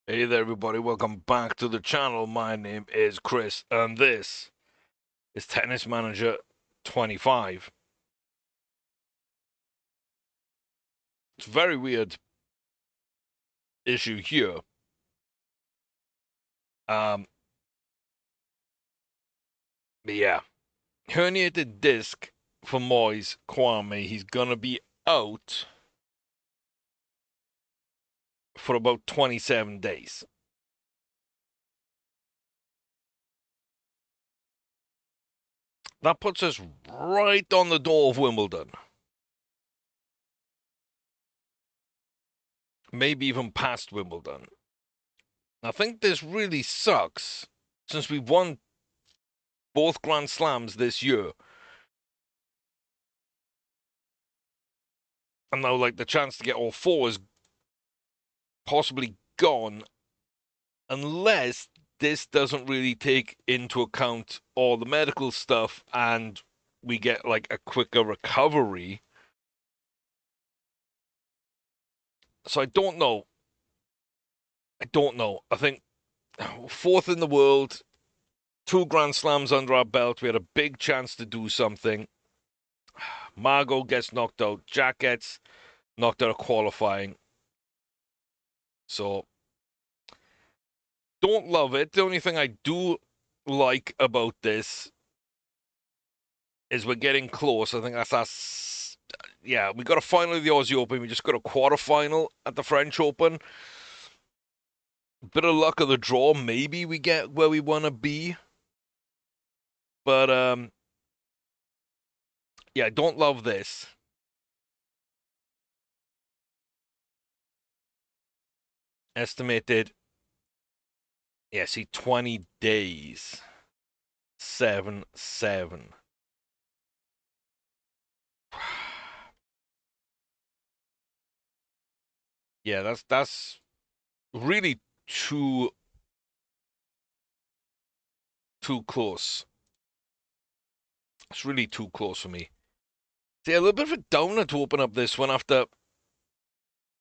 Hey there, everybody. Welcome back to the channel. My name is Chris, and this is Tennis Manager 25. It's a very weird issue here. Um, but yeah, herniated disc for Moise Kwame. He's gonna be out for about 27 days. That puts us right on the door of Wimbledon. Maybe even past Wimbledon. I think this really sucks since we've won both Grand Slams this year. And now, like, the chance to get all four is possibly gone unless this doesn't really take into account all the medical stuff and we get, like, a quicker recovery. So I don't know. I think fourth in the world, 2 Grand Slams under our belt. We had a big chance to do something. Margot gets knocked out. Jack gets knocked out of qualifying. So, don't love it. The only thing I do like about this is we're getting close. I think that's us. Yeah, we got a final of the Aussie Open. We just got a quarterfinal at the French Open. Bit of luck of the draw. Maybe we get where we want to be. But, yeah, I don't love this. Estimated, yeah, see, 20 days. 7-7. Yeah, that's really too close. It's really too close for me. See, a little bit of a downer to open up this one after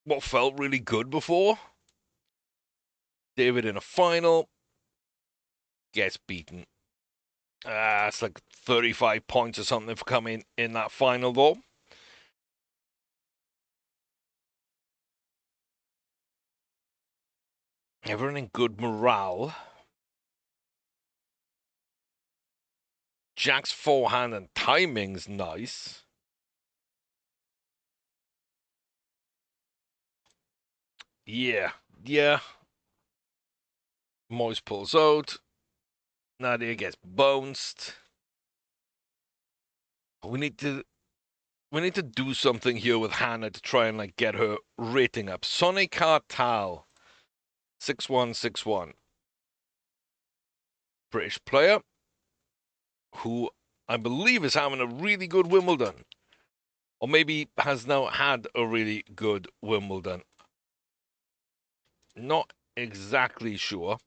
what felt really good before. David in a final gets beaten. It's like 35 points or something for coming in that final, though. Everyone in good morale. Jack's forehand and timing's nice. Yeah. Moise pulls out. Nadia gets bounced. We need to do something here with Hannah to try and, like, get her rating up. Sonny Cartal, 6-1, 6-1. British player who I believe is having a really good Wimbledon. Or maybe has now had a really good Wimbledon. Not exactly sure.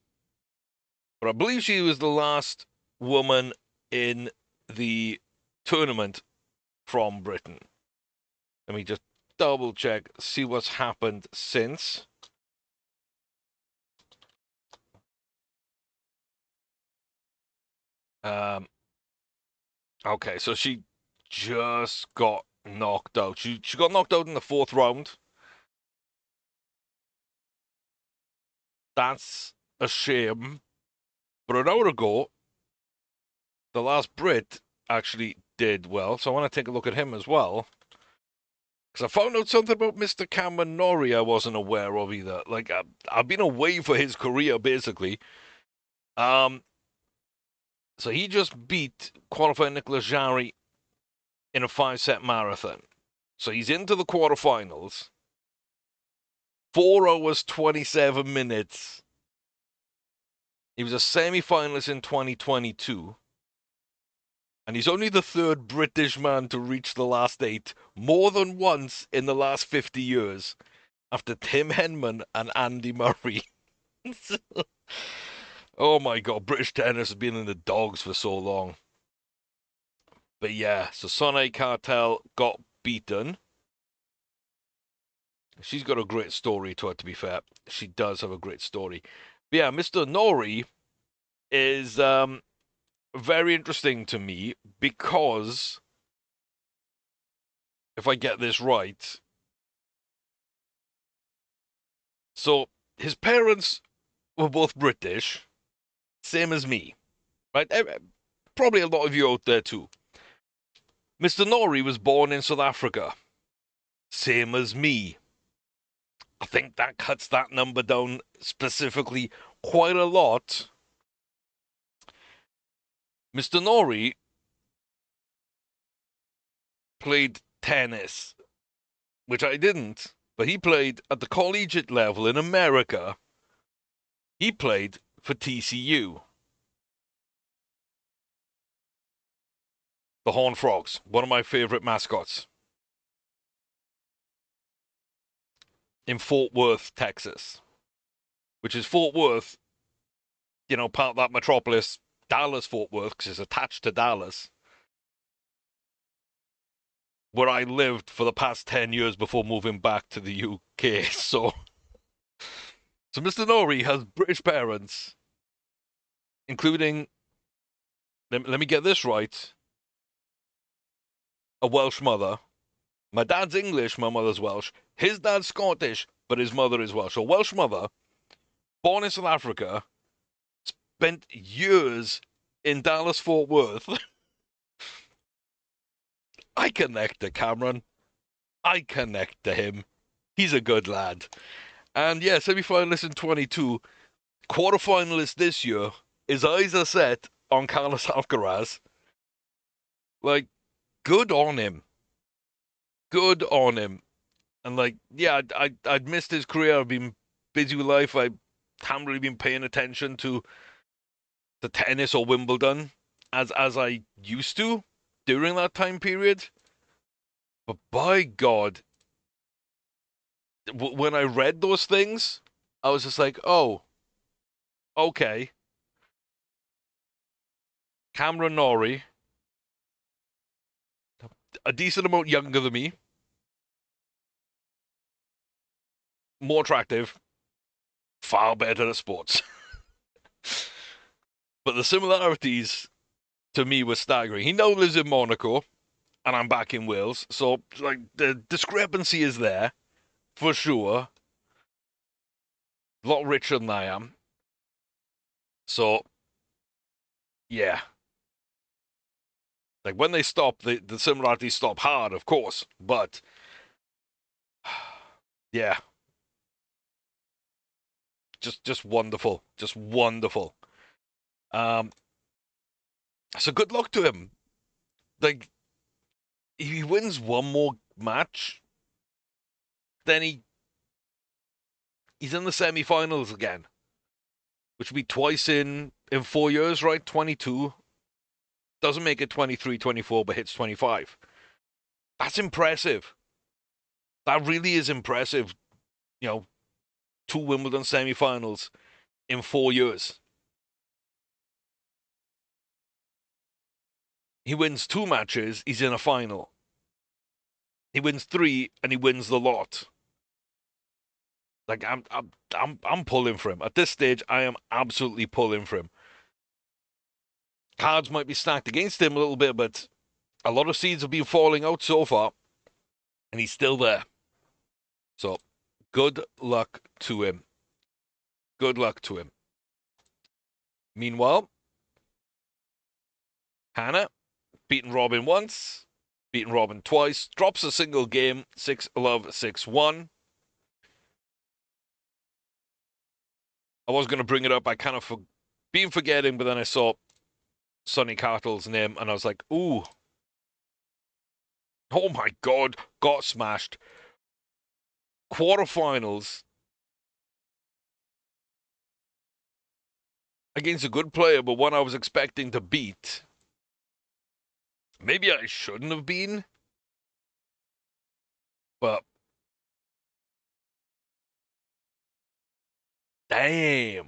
But I believe she was the last woman in the tournament from Britain. Let me just double check, see what's happened since. Okay, so she just got knocked out. She got knocked out in the 4th round. That's a shame. But an hour ago, the last Brit actually did well. So I want to take a look at him as well. Because I found out something about Mr. Cameron Norrie I wasn't aware of either. Like, I've been away for his career, basically. So he just beat qualifier Nicolas Jarry in a 5-set marathon. So he's into the quarterfinals. 4 hours, 27 minutes. He was a semi-finalist in 2022. And he's only the 3rd British man to reach the last 8 more than once in the last 50 years, after Tim Henman and Andy Murray. Oh my God, British tennis has been in the dogs for so long. But yeah, so Sonny Cartel got beaten. She's got a great story to her, to be fair. She does have a great story. But yeah, Mr. Nori is very interesting to me because, if I get this right, so his parents were both British, same as me, right? Probably a lot of you out there too. Mr. Nori was born in South Africa, same as me. I think that cuts that number down specifically quite a lot. Mr. Nori played tennis, which I didn't, but he played at the collegiate level in America. He played for TCU, the Horned Frogs, one of my favorite mascots, in Fort Worth, Texas, which is Fort Worth, part of that metropolis, Dallas, Fort Worth, because it's attached to Dallas, where I lived for the past 10 years before moving back to the UK. So Mr. Nori has British parents, including, let me get this right, a Welsh mother. My dad's English, my mother's Welsh. His dad's Scottish, but his mother is Welsh. A Welsh mother, born in South Africa, spent years in Dallas, Fort Worth. I connect to Cameron. I connect to him. He's a good lad. And yeah, semi-finalist in 22, quarterfinalist this year. His eyes are set on Carlos Alcaraz. Like, good on him. Good on him. And like, yeah, I'd missed his career. I've been busy with life. I haven't really been paying attention to the tennis or Wimbledon as I used to during that time period. But by God, when I read those things, I was just like, oh, okay. Cameron Norrie, a decent amount younger than me, more attractive, far better at sports. But the similarities to me were staggering. He now lives in Monaco, and I'm back in Wales, so like the discrepancy is there for sure. A lot richer than I am. So yeah, like when they stop, the similarities stop hard, of course. But yeah, just wonderful, just wonderful. Um, so good luck to him. Like if he wins one more match, then he's in the semi-finals again, which would be twice in 4 years, right? 22 doesn't make it 23, 24, but hits 25. That's impressive. That really is impressive. You know, two Wimbledon semi-finals in 4 years. He wins two matches, he's in a final. He wins three, and he wins the lot. Like I'm pulling for him at this stage. I am absolutely pulling for him. Cards might be stacked against him a little bit, but a lot of seeds have been falling out so far, and he's still there. So, good luck to him. Good luck to him. Meanwhile, Hannah, beaten Robin once, beaten Robin twice, drops a single game, 6-love, 6-1. I was going to bring it up. I kind of been forgetting, but then I saw Sonny Cartle's name, and I was like, ooh. Oh my God, got smashed. Quarterfinals against a good player, but one I was expecting to beat. Maybe I shouldn't have been, but damn.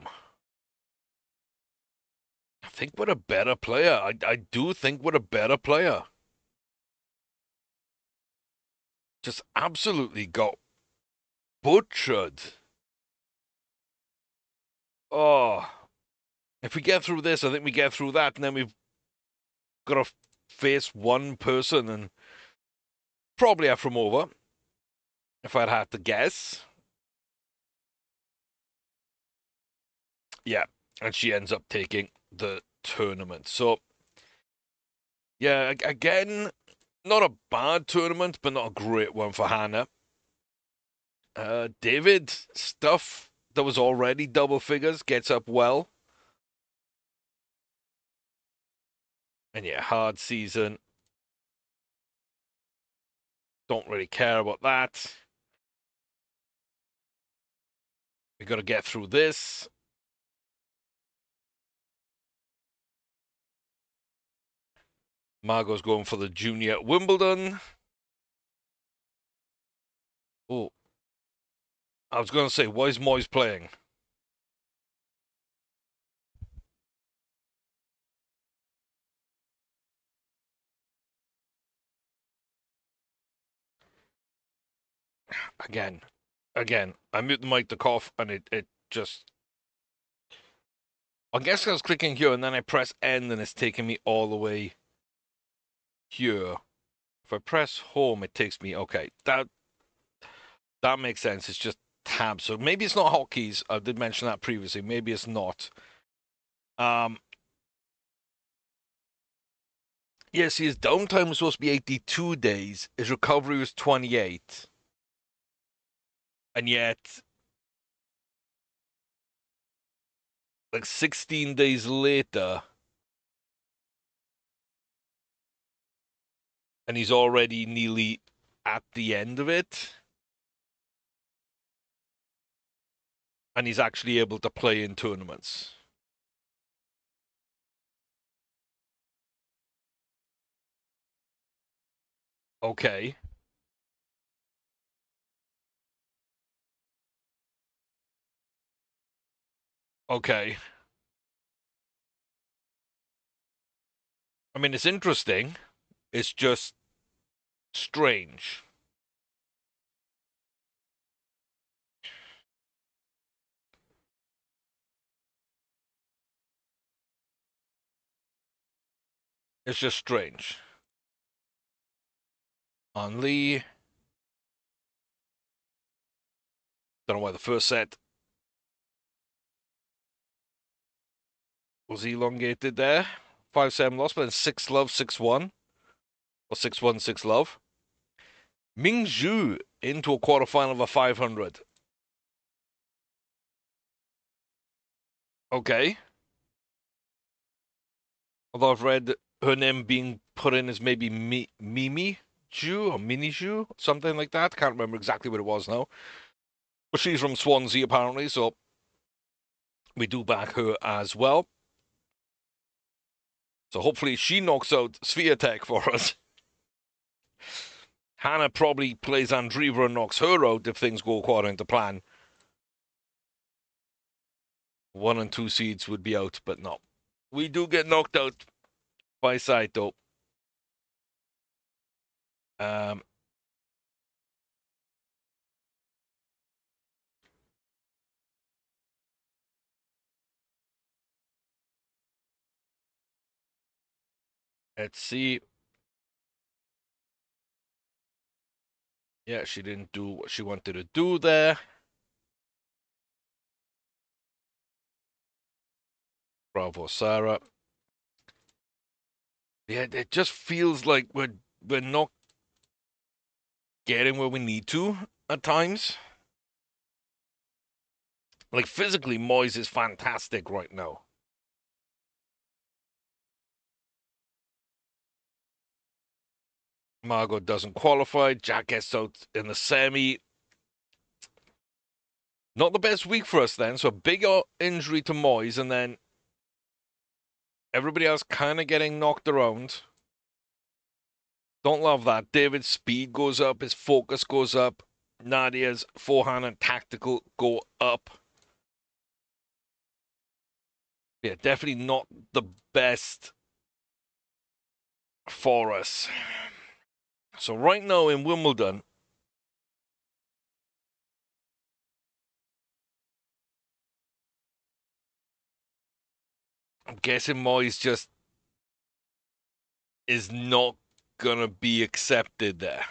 I think we're a better player. I do think we're a better player. Just absolutely got butchered. Oh, if we get through this, I think we get through that, and then we've got to face one person, and probably Afromova, if I'd had to guess. Yeah, and she ends up taking the tournament. So, yeah, again, not a bad tournament, but not a great one for Hannah. David, stuff that was already double figures, gets up well. And yeah, hard season. Don't really care about that. We got to get through this. Margot's going for the junior at Wimbledon. Oh, I was going to say, why is Moyes playing? Again. I mute the mic to cough, and it just... I guess I was clicking here, and then I press end, and it's taking me all the way here. If I press home, it takes me... Okay, that makes sense. It's just tabs. So maybe it's not hotkeys. I did mention that previously. Maybe it's not. Yes, his downtime was supposed to be 82 days. His recovery was 28. And yet, like 16 days later, and he's already nearly at the end of it. And he's actually able to play in tournaments. Okay. Okay. I mean, it's interesting. It's just strange. It's just strange. On Lee. Don't know why the first set was elongated there. 5-7 loss, but then 6-love, 6-1. Or 6-1, 6-love. Ming Zhu into a quarterfinal of a 500. Okay. Although I've read her name being put in as maybe Mimi Zhu or Mini Zhu, something like that. Can't remember exactly what it was now. But she's from Swansea, apparently, so we do back her as well. So hopefully she knocks out Swiatek for us. Hannah probably plays Andreeva and knocks her out if things go according to plan. 1 and 2 seeds would be out, but no. We do get knocked out by Saito. Let's see. Yeah, she didn't do what she wanted to do there. Bravo, Sarah. Yeah, it just feels like we're not getting where we need to at times. Like physically, Moyes is fantastic right now. Margot doesn't qualify. Jack gets out in the semi. Not the best week for us then. So a big injury to Moyes, and then everybody else kind of getting knocked around. Don't love that. David's speed goes up. His focus goes up. Nadia's forehand and tactical go up. Yeah, definitely not the best for us. So right now in Wimbledon, I'm guessing Moyes just is not gonna be accepted there.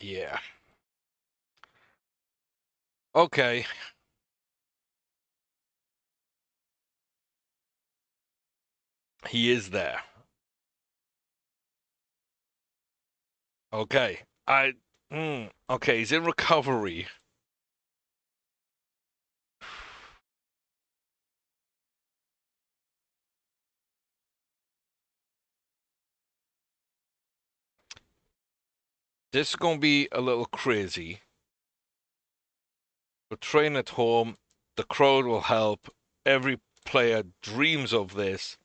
Yeah. Okay. He is there. Okay. Okay, he's in recovery. This is gonna be a little crazy. We're training at home. The crowd will help. Every player dreams of this,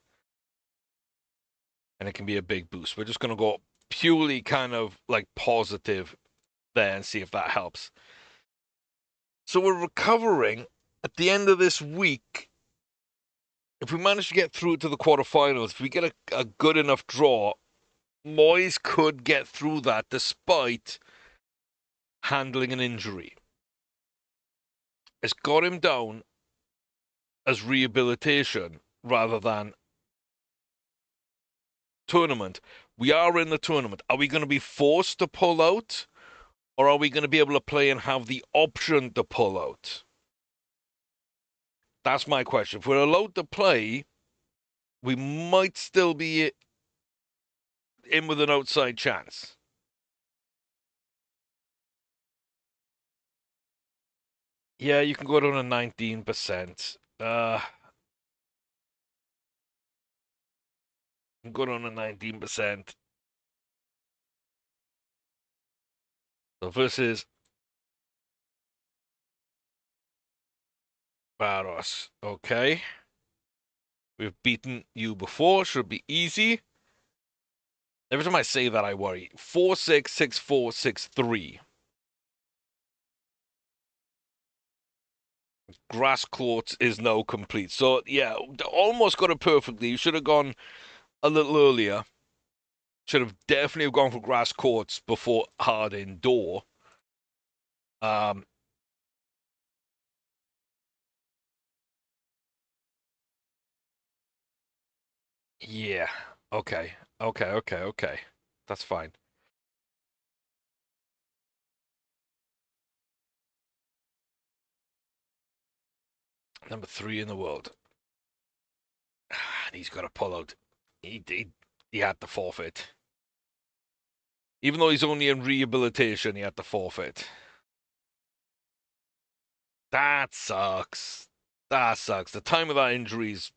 and it can be a big boost. We're just gonna go purely kind of like positive there and see if that helps. So we're recovering at the end of this week. If we manage to get through to the quarterfinals, if we get a good enough draw, Moyes could get through that despite handling an injury. It's got him down as rehabilitation rather than tournament. We are in the tournament. Are we going to be forced to pull out? Or are we going to be able to play and have the option to pull out? That's my question. If we're allowed to play, we might still be in with an outside chance. Yeah, you can go down to 19%. You can go down to 19%. So versus Barros. Okay. We've beaten you before. Should be easy. Every time I say that, I worry. 4-6, 6-4, 6-3. Grass court is now complete. So, yeah, almost got it perfectly. You should have gone a little earlier. Should have definitely gone for grass courts before hard indoor. Um, yeah. Okay. Okay. That's fine. Number 3 in the world. And he's got to pull out. He had to forfeit. Even though he's only in rehabilitation, he had to forfeit. That sucks. That sucks. The time of that injury is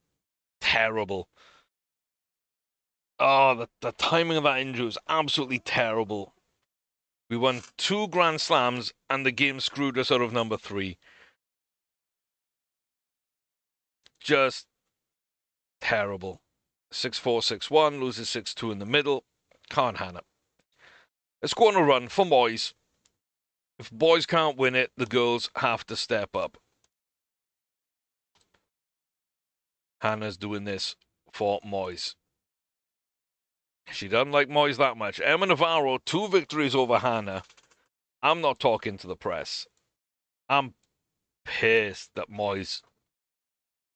terrible. Oh, the timing of that injury was absolutely terrible. We won 2 Grand Slams, and the game screwed us out of number 3. Just terrible. 6-4, 6-1, loses 6-2 in the middle. Can't hand it. Let's go on a run for Moyes. If boys can't win it, the girls have to step up. Hannah's doing this for Moyes. She doesn't like Moyes that much. Emma Navarro, 2 victories over Hannah. I'm not talking to the press. I'm pissed that Moyes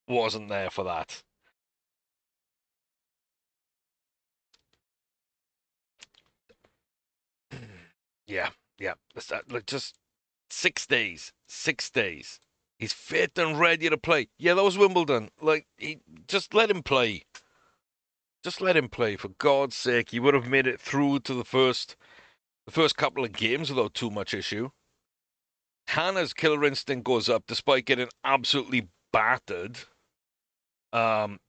wasn't there for that. Yeah. Like just 6 days. 6 days. He's fit and ready to play. Yeah, that was Wimbledon. Like, just let him play. Just let him play, for God's sake. He would have made it through to the first couple of games without too much issue. Hannah's killer instinct goes up despite getting absolutely battered. Um,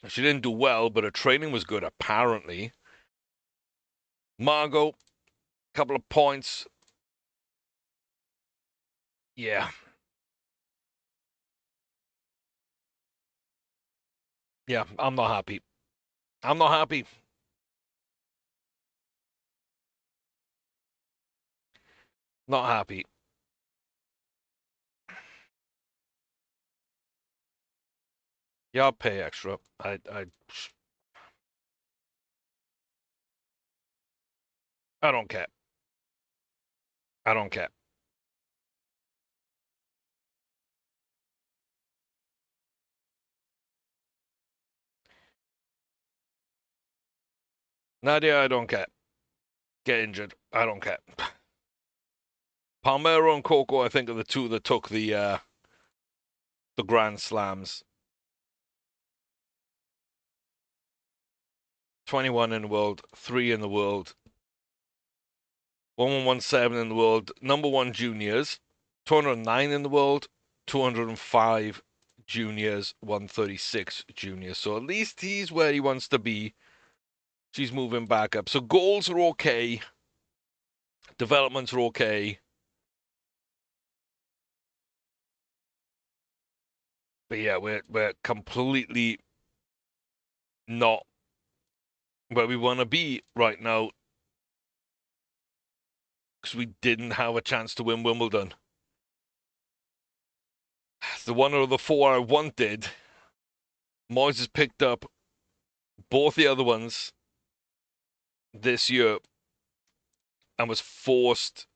she didn't do well, but her training was good, apparently. Margot, couple of points. Yeah. Yeah, I'm not happy. I'm not happy. Not happy. Yeah, I'll pay extra. I I don't care. I don't care. Nadia, I don't care. Get injured. I don't care. Palmero and Coco, I think, are the two that took the Grand Slams. 21 in the world, 3 in the world, 1117 in the world, number 1 juniors, 209 in the world, 205 juniors, 136 juniors. So at least he's where he wants to be. She's moving back up. So goals are okay. Developments are okay. But yeah, we're completely not where we want to be right now because we didn't have a chance to win Wimbledon. The one of the 4 I wanted, Moyes has picked up both the other ones this year and was forced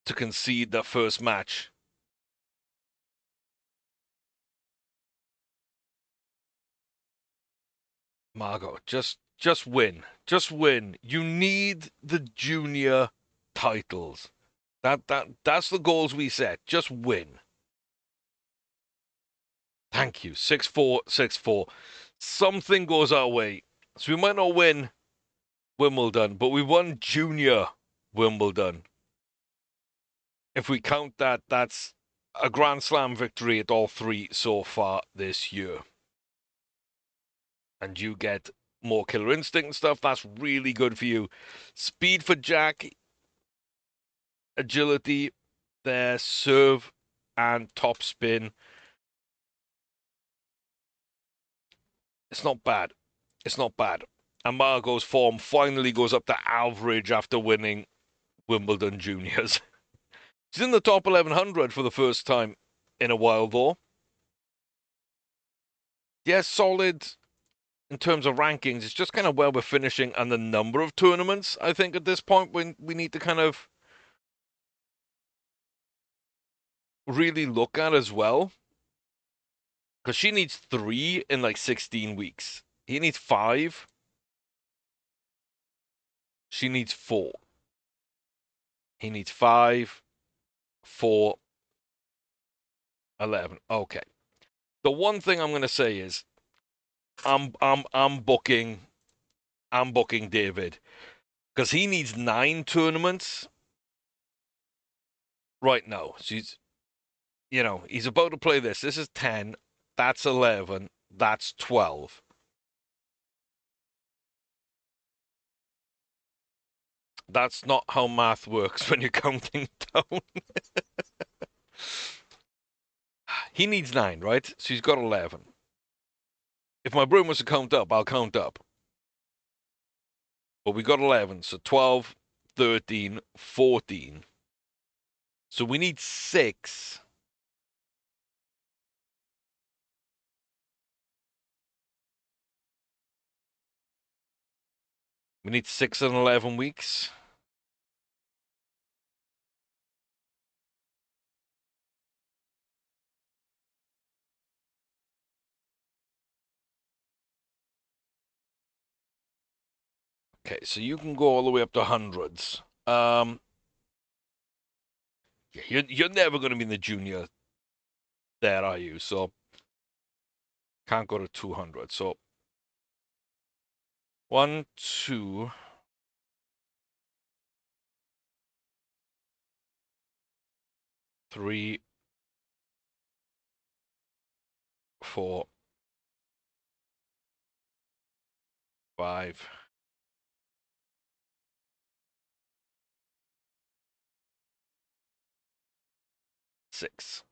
to concede that first match. Margot, just win. Just win. You need the junior titles. That's the goals we set. Just win. Thank you. 6-4, 6-4. Something goes our way. So we might not win Wimbledon, but we won junior Wimbledon. If we count that, that's a Grand Slam victory at all 3 so far this year. And you get more Killer Instinct and stuff. That's really good for you. Speed for Jack, agility, their serve and top spin. It's not bad. It's not bad. And Margot's form finally goes up to average after winning Wimbledon Juniors. She's in the top 1100 for the first time in a while, though. Yes, solid in terms of rankings. It's just kind of where we're finishing and the number of tournaments, I think, at this point, when we need to kind of really look at as well. Because she needs 3 in like 16 weeks. He needs 5. She needs 4. He needs 5, 4, 11. Okay. The one thing I'm going to say is I'm booking David because he needs 9 tournaments right now. She's, he's about to play this. This is 10. That's 11. That's 12. That's not how math works when you're counting down. He needs 9, right? So he's got 11. If my brain was to count up, I'll count up. But we got 11. So 12, 13, 14. So we need 6. We need 6 and 11 weeks. Okay, so you can go all the way up to hundreds. Yeah, you're never going to be in the junior there, are you? So can't go to 200. So 1, 2, 3, 4, 5, 6.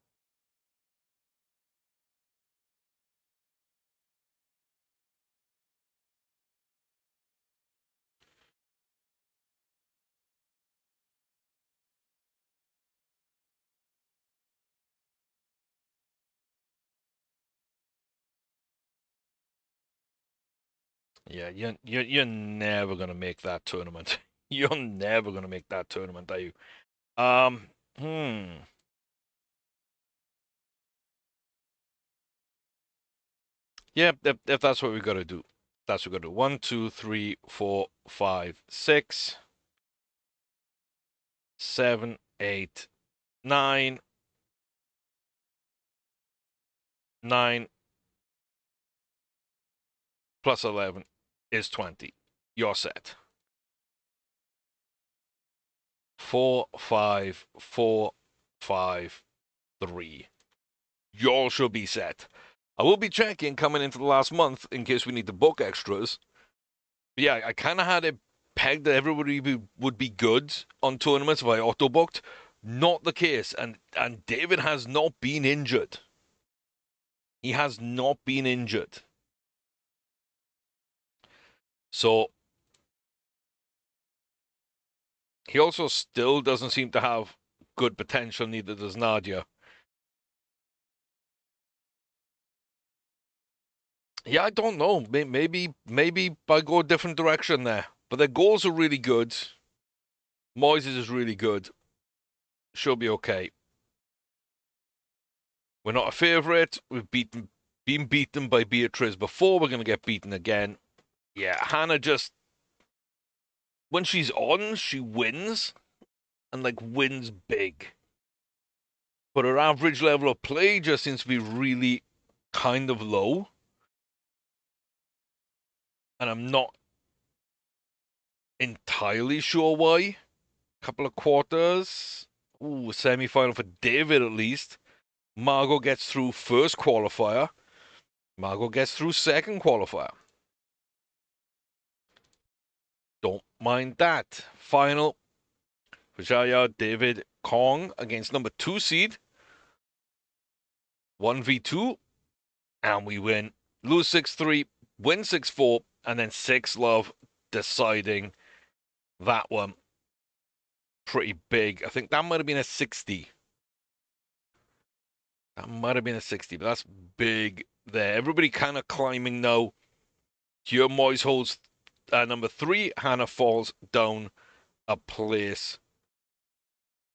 Yeah, you're never gonna make that tournament. You're never gonna make that tournament, are you? Um, hmm. Yeah, if that's what we gotta do, that's what we gotta do. 1, 2, 3, 4, 5, 6, 7, 8, 9, 9 plus 11 is 20. You're set. 4, 5, 4, 5, 3. Y'all should be set. I will be checking coming into the last month in case we need to book extras. But yeah, I kind of had it pegged that everybody would be good on tournaments if I auto booked. Not the case, and David has not been injured. He has not been injured. So he also still doesn't seem to have good potential, neither does Nadia. Yeah, I don't know. Maybe I go a different direction there. But their goals are really good. Moises is really good. She'll be okay. We're not a favourite. We've been beaten by Beatrice before. We're going to get beaten again. Yeah, Hannah just, when she's on, she wins and like wins big. But her average level of play just seems to be really kind of low. And I'm not entirely sure why. Couple of quarters. Ooh, semi-final for David at least. Margot gets through first qualifier. Margot gets through second qualifier. Don't mind that. Final. Vijaya, David, Kong against number 2 seed. 1v2. And we win. Lose 6-3, win 6-4, and then 6-love deciding that one. Pretty big. I think that might have been a 60. That might have been a 60, but that's big there. Everybody kind of climbing now. Here, Moyes holds number 3. Hannah falls down a place,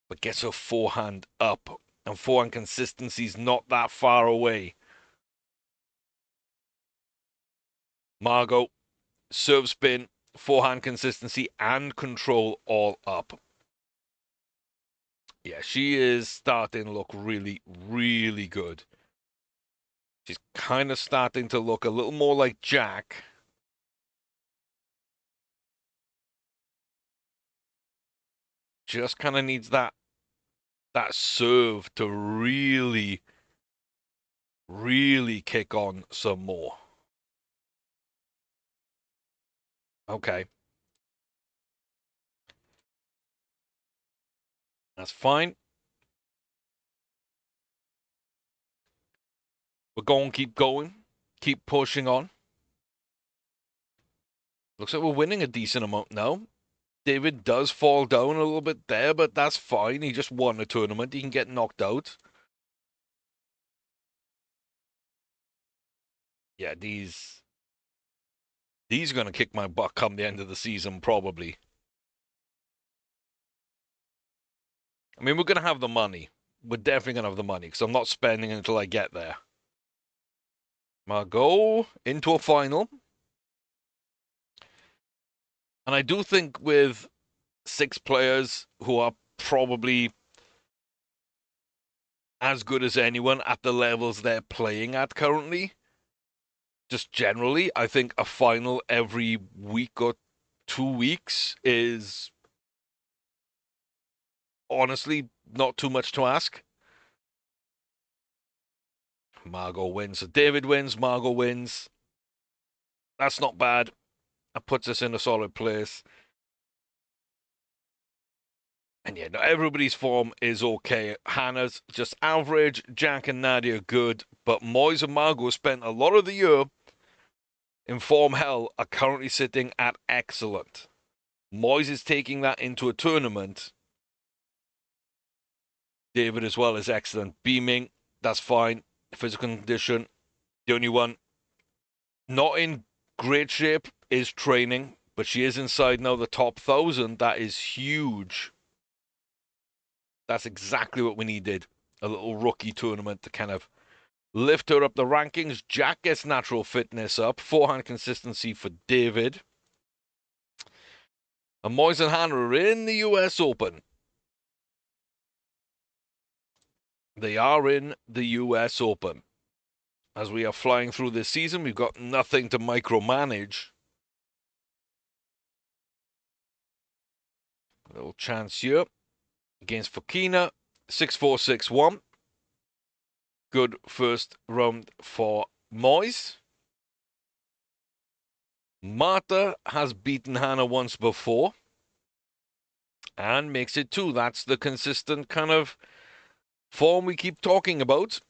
but gets her forehand up. And forehand consistency's not that far away. Margot, serve spin, forehand consistency, and control all up. Yeah, she is starting to look really, really good. She's kind of starting to look a little more like Jack. Just kind of needs that serve to really, really kick on some more. Okay. That's fine. We're going, keep pushing on. Looks like we're winning a decent amount now. David does fall down a little bit there, but that's fine. He just won a tournament. He can get knocked out. Yeah, these are going to kick my butt come the end of the season, probably. I mean, we're going to have the money. We're definitely going to have the money because I'm not spending until I get there. Margot into a final. And I do think with 6 players who are probably as good as anyone at the levels they're playing at currently, just generally, I think a final every week or 2 weeks is honestly not too much to ask. Margot wins. So David wins, Margot wins. That's not bad. That puts us in a solid place. And yeah, no, everybody's form is okay. Hannah's just average. Jack and Nadia good. But Moyes and Margot spent a lot of the year in form hell, are currently sitting at excellent. Moyes is taking that into a tournament. David as well is excellent. Beaming, that's fine. Physical condition, the only one not in great shape is training, but she is inside now the top 1,000. That is huge. That's exactly what we needed. A little rookie tournament to kind of lift her up the rankings. Jack gets natural fitness up. Forehand consistency for David. And Moyes and Hannah are in the US Open. They are in the US Open. As we are flying through this season, we've got nothing to micromanage. A little chance here against Fokina. 6-4, 6-1. Good first round for Moyes. Marta has beaten Hannah once before and makes it 2. That's the consistent kind of form we keep talking about.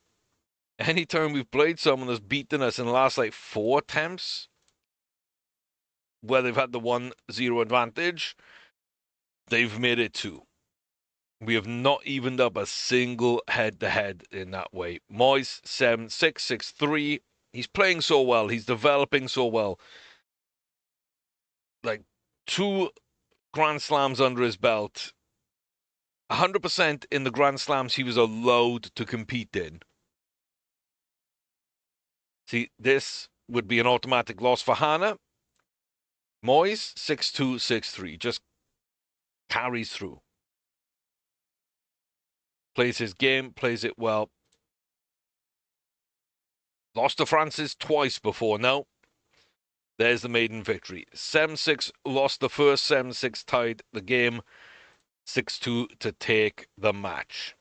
Anytime we've played someone that's beaten us in the last 4 attempts, where they've had the 1-0 advantage, they've made it 2. We have not evened up a single head-to-head in that way. Moyes, 7-6, 6-3. He's playing so well. He's developing so well. 2 Grand Slams under his belt. 100% in the Grand Slams he was allowed to compete in. See, this would be an automatic loss for Hannah. Moyes, 6-2, 6-3. Just carries through. Plays his game, plays it well. Lost to Francis twice before now. There's the maiden victory. 7-6, lost the first. 7-6, tied the game. 6-2 to take the match.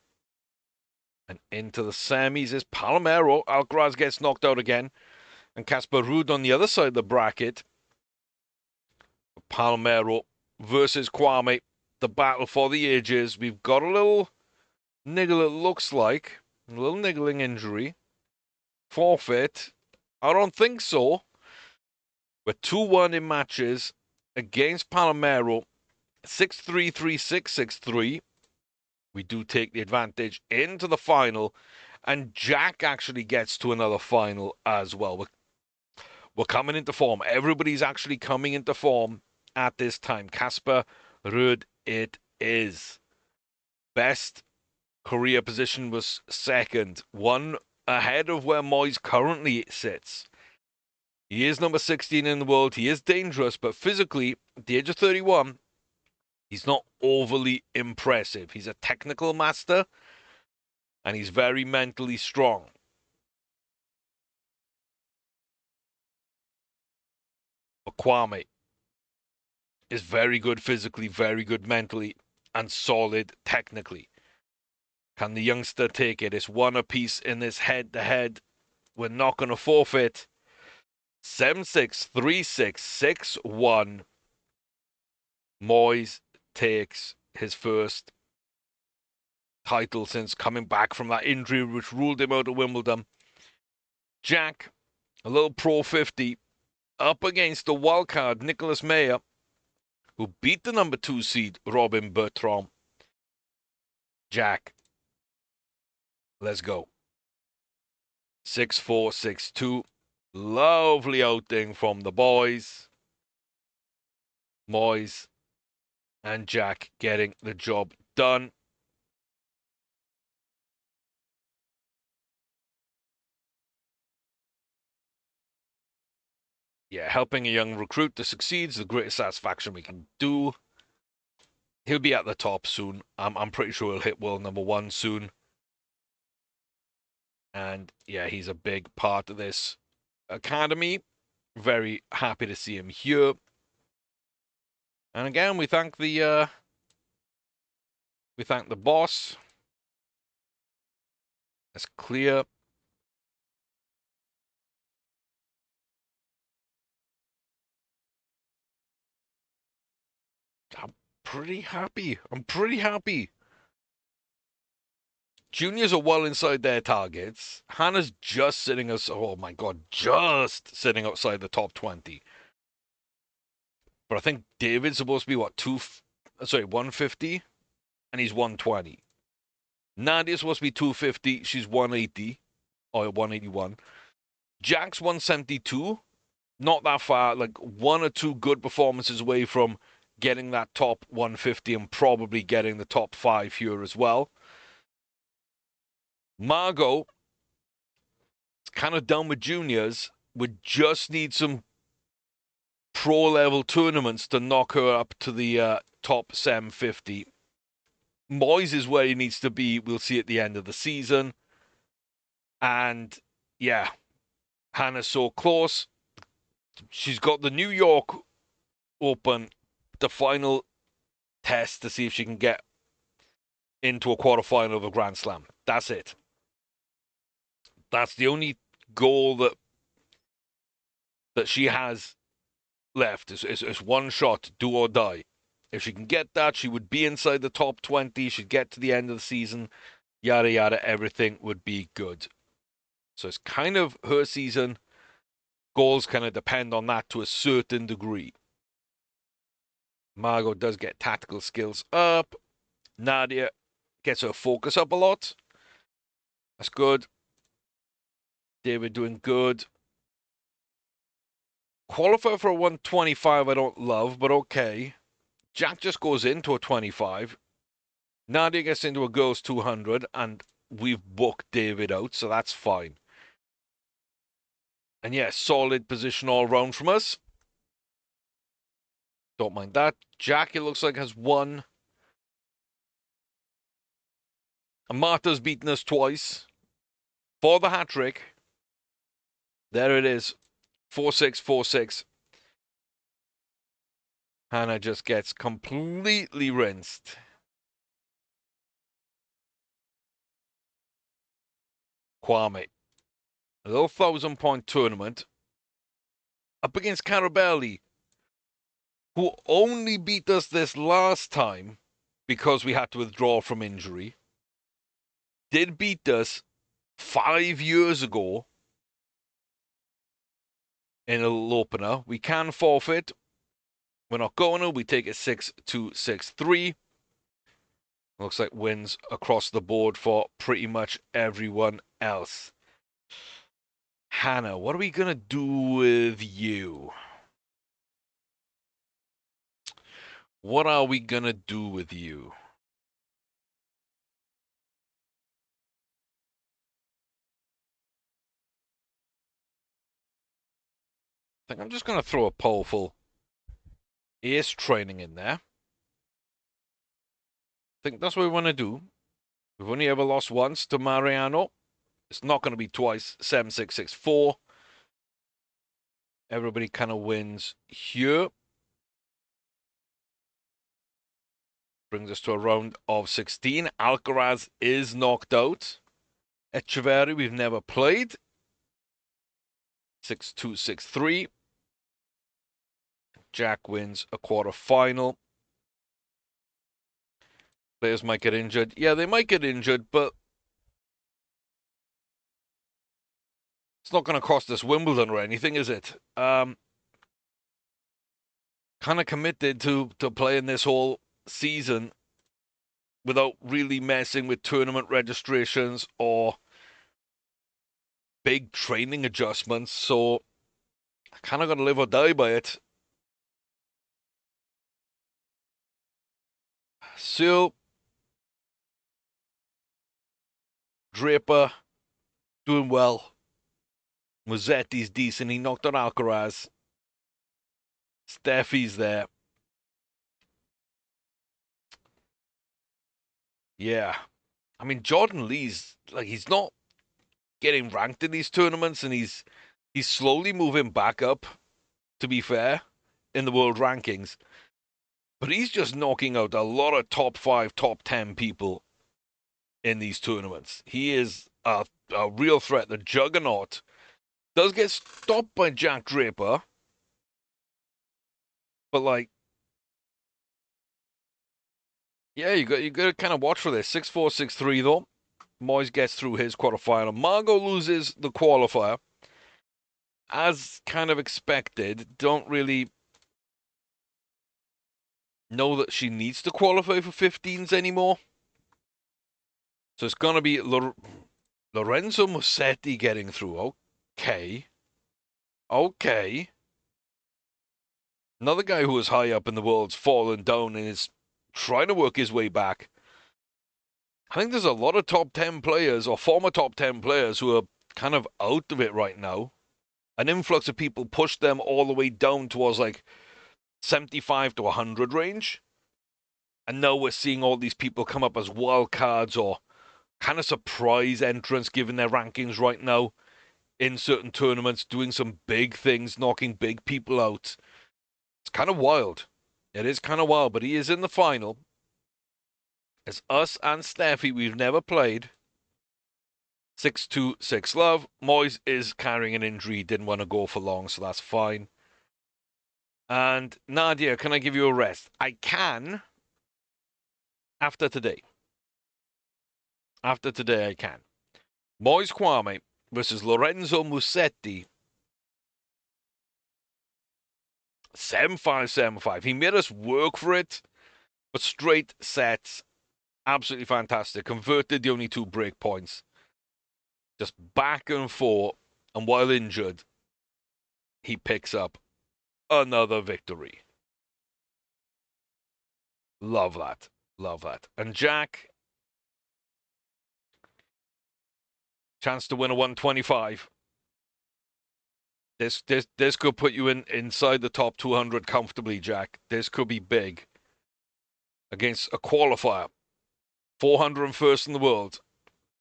And into the semis is Palomero. Alcaraz gets knocked out again. And Casper Ruud on the other side of the bracket. Palomero versus Kwame. The battle for the ages. We've got a little niggle, it looks like. A little niggling injury. Forfeit. I don't think so. We're 2-1 in matches against Palomero. 6-3, 3-6, 6-3. We do take the advantage into the final. And Jack actually gets to another final as well. We're coming into form. Everybody's actually coming into form at this time. Casper Ruud it is. Best career position was second. 1 ahead of where Moyes currently sits. He is number 16 in the world. He is dangerous, but physically, at the age of 31, he's not overly impressive. He's a technical master, and he's very mentally strong. But Kwame is very good physically, very good mentally, and solid technically. Can the youngster take it? It's 1 apiece in this head-to-head. We're not going to forfeit. 7-6, 3-6, 6-1. Moyes takes his first title since coming back from that injury which ruled him out of Wimbledon. Jack, a little pro 50, up against the wildcard Nicolas Meyer, who beat the number 2 seed Robin Bertrand. Jack, let's go. 6-4, 6-2. Lovely outing from the boys. Moyes and Jack getting the job done. Yeah, helping a young recruit to succeed is the greatest satisfaction we can do. He'll be at the top soon. I'm pretty sure he'll hit world number 1 soon. And yeah, he's a big part of this academy. Very happy to see him here. And again, we thank the boss. It's clear. I'm pretty happy. Juniors are well inside their targets. Hannah's just sitting us. Oh my god, just sitting outside the top 20. But I think David's supposed to be 150, and he's 120. Nadia's supposed to be 250. She's 180 or 181. Jack's 172. not that far, like one or two good performances away from getting that top 150 and probably getting the top 5 here as well. Margot, it's kind of done with juniors. We just need some pro level tournaments to knock her up to the top 750. Moyes is where he needs to be. We'll see at the end of the season. And yeah, Hannah's so close. She's got the New York Open, the final test to see if she can get into a quarterfinal of a Grand Slam. That's it. That's the only goal that she has left is one shot, do or die. If she can get that, she would be inside the top 20. She'd get to the end of the season, yada yada. Everything would be good. So it's kind of her season. Goals kind of depend on that to a certain degree. Margot does get tactical skills up. Nadia gets her focus up a lot. That's good. David doing good. Qualifier for a 125 I don't love, but okay. Jack just goes into a 25. Nadia gets into a girls 200, and we've booked David out, so that's fine. And yeah, solid position all round from us. Don't mind that. Jack, it looks like, has won. And Marta's beaten us twice for the hat trick. There it is. 4-6, 4-6. Hannah just gets completely rinsed. Kwame. A little 1,000-point tournament up against Carabelli, who only beat us this last time because we had to withdraw from injury. Did beat us 5 years ago in a little opener. We can forfeit. We're not going to. We take it 6-2, 6-3. Looks like wins across the board for pretty much everyone else. Hannah, what are we going to do with you? What are we going to do with you? I think I'm just going to throw a powerful ace training in there. I think that's what we want to do. We've only ever lost once to Mariano. It's not going to be twice. 7-6, 6-4. Everybody kind of wins here. Brings us to a round of 16. Alcaraz is knocked out. Echeverri, we've never played. 6-2, 6-3. Jack wins a quarterfinal. Players might get injured. Yeah, they might get injured, but it's not going to cost us Wimbledon or anything, is it? Kind of committed to playing this whole season without really messing with tournament registrations or big training adjustments, so I kind of got to live or die by it. So, Draper doing well. Mazzetti's decent. He knocked on Alcaraz. Steffi's there. Yeah. I mean, Jordan Lee's, like, he's not getting ranked in these tournaments, and he's slowly moving back up, to be fair, in the world rankings. But he's just knocking out a lot of top 5, top 10 people in these tournaments. He is a real threat. The juggernaut does get stopped by Jack Draper, but like, yeah, you got to kind of watch for this. 6-4, 6-3 though. Moyes gets through his quarterfinal. Margot loses the qualifier, as kind of expected. Don't really know that she needs to qualify for 15s anymore. So it's going to be Lorenzo Musetti getting through. Okay. Okay. Another guy who was high up in the world's fallen down and is trying to work his way back. I think there's a lot of top 10 players or former top 10 players who are kind of out of it right now. An influx of people pushed them all the way down towards like 75 to 100 range. And now we're seeing all these people come up as wild cards or kind of surprise entrants given their rankings right now in certain tournaments, doing some big things, knocking big people out. It's kind of wild. It is kind of wild, but he is in the final. It's us and Steffi. We've never played. 6-2, 6-love. Moyes is carrying an injury. Didn't want to go for long, so that's fine. And Nadia, can I give you a rest? I can. After today. After today, I can. Moyes Kwame versus Lorenzo Musetti. 7-5, 7-5. He made us work for it, but straight sets. Absolutely fantastic. Converted the only 2 break points. Just back and forth. And while injured, he picks up another victory. Love that. Love that. And Jack, chance to win a 125. This could put you inside the top 200 comfortably, Jack. This could be big. Against a qualifier. 401st in the world.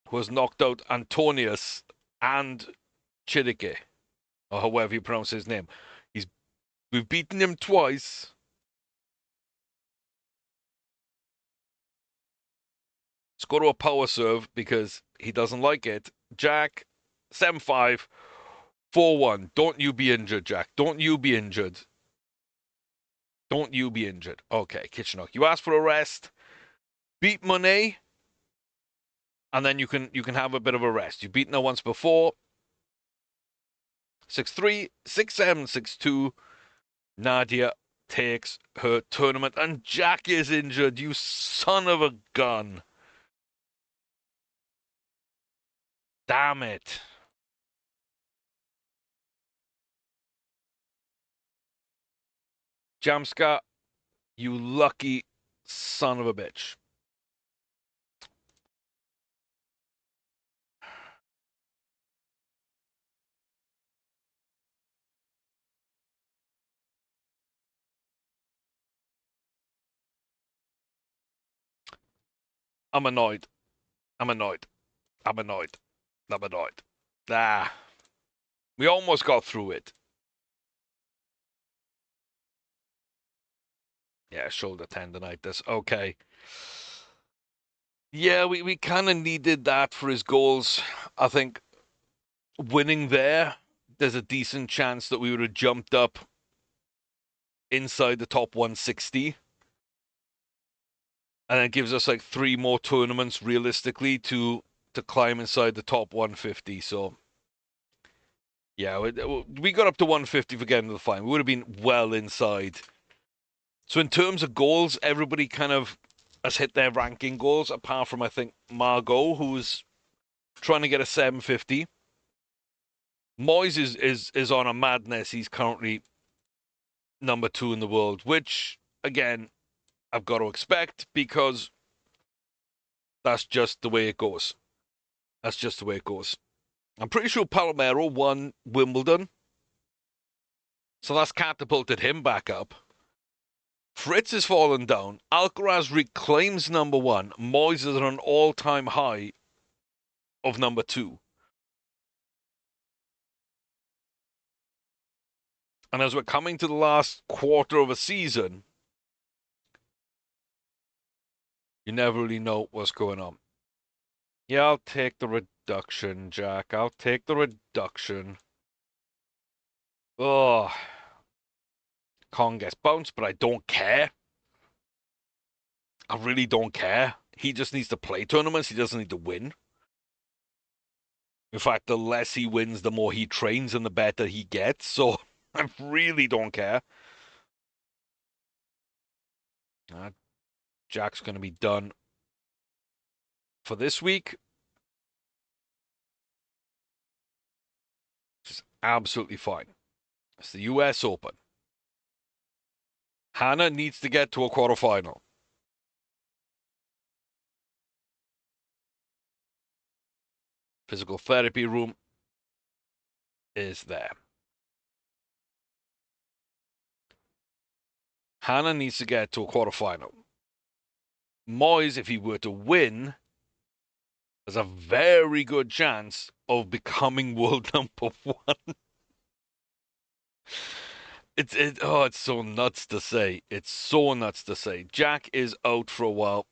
Who has knocked out Antonius and Chidike. Or however you pronounce his name. We've beaten him twice. Let's go to a power serve because he doesn't like it. Jack, 7-5, 4-1. Don't you be injured, Jack. Don't you be injured. Don't you be injured. Okay, Kitchener. You asked for a rest. Beat Monet. And then you can have a bit of a rest. You've beaten her once before. 6-3, 6-7, 6-2. Nadia takes her tournament. And Jack is injured. You son of a gun. Damn it. Jamska, you lucky son of a bitch. I'm annoyed. I'm annoyed. I'm annoyed. I'm annoyed. Ah. We almost got through it. Yeah, shoulder tendonitis. Okay. Yeah, we kind of needed that for his goals. I think winning there's a decent chance that we would have jumped up inside the top 160. And it gives us like 3 more tournaments realistically to climb inside the top 150. So, yeah, we got up to 150 for getting to the final. We would have been well inside. So in terms of goals, everybody kind of has hit their ranking goals, apart from, I think, Margot, who's trying to get a 750. Moyes is on a madness. He's currently number 2 in the world, which, again, I've got to expect because that's just the way it goes. That's just the way it goes. I'm pretty sure Palomero won Wimbledon, so that's catapulted him back up. Fritz has fallen down. Alcaraz reclaims number 1. Moyes is at an all-time high of number 2. And as we're coming to the last quarter of a season, you never really know what's going on. Yeah, I'll take the reduction, Jack. I'll take the reduction. Oh, Kong gets bounced, but I don't care. I really don't care. He just needs to play tournaments. He doesn't need to win. In fact, the less he wins, the more he trains and the better he gets. So I really don't care. Jack's going to be done for this week. Which is absolutely fine. It's the US Open. Hannah needs to get to a quarterfinal. Physical therapy room is there. Hannah needs to get to a quarterfinal. Moyes, if he were to win, has a very good chance of becoming world number one. It's so nuts to say. It's so nuts to say. Jack is out for a while.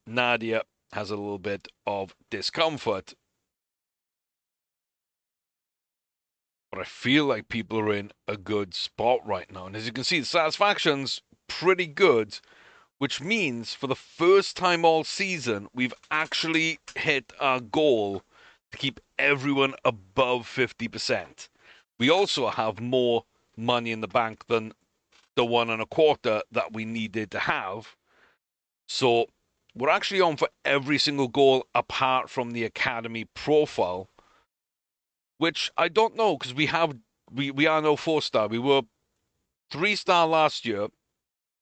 Nadia has a little bit of discomfort. But I feel like people are in a good spot right now. And as you can see, the satisfaction's pretty good, which means for the first time all season, we've actually hit our goal to keep everyone above 50%. We also have more money in the bank than the 1.25 that we needed to have. So we're actually on for every single goal apart from the academy profile, which I don't know because we are no 4-star. We were 3-star last year.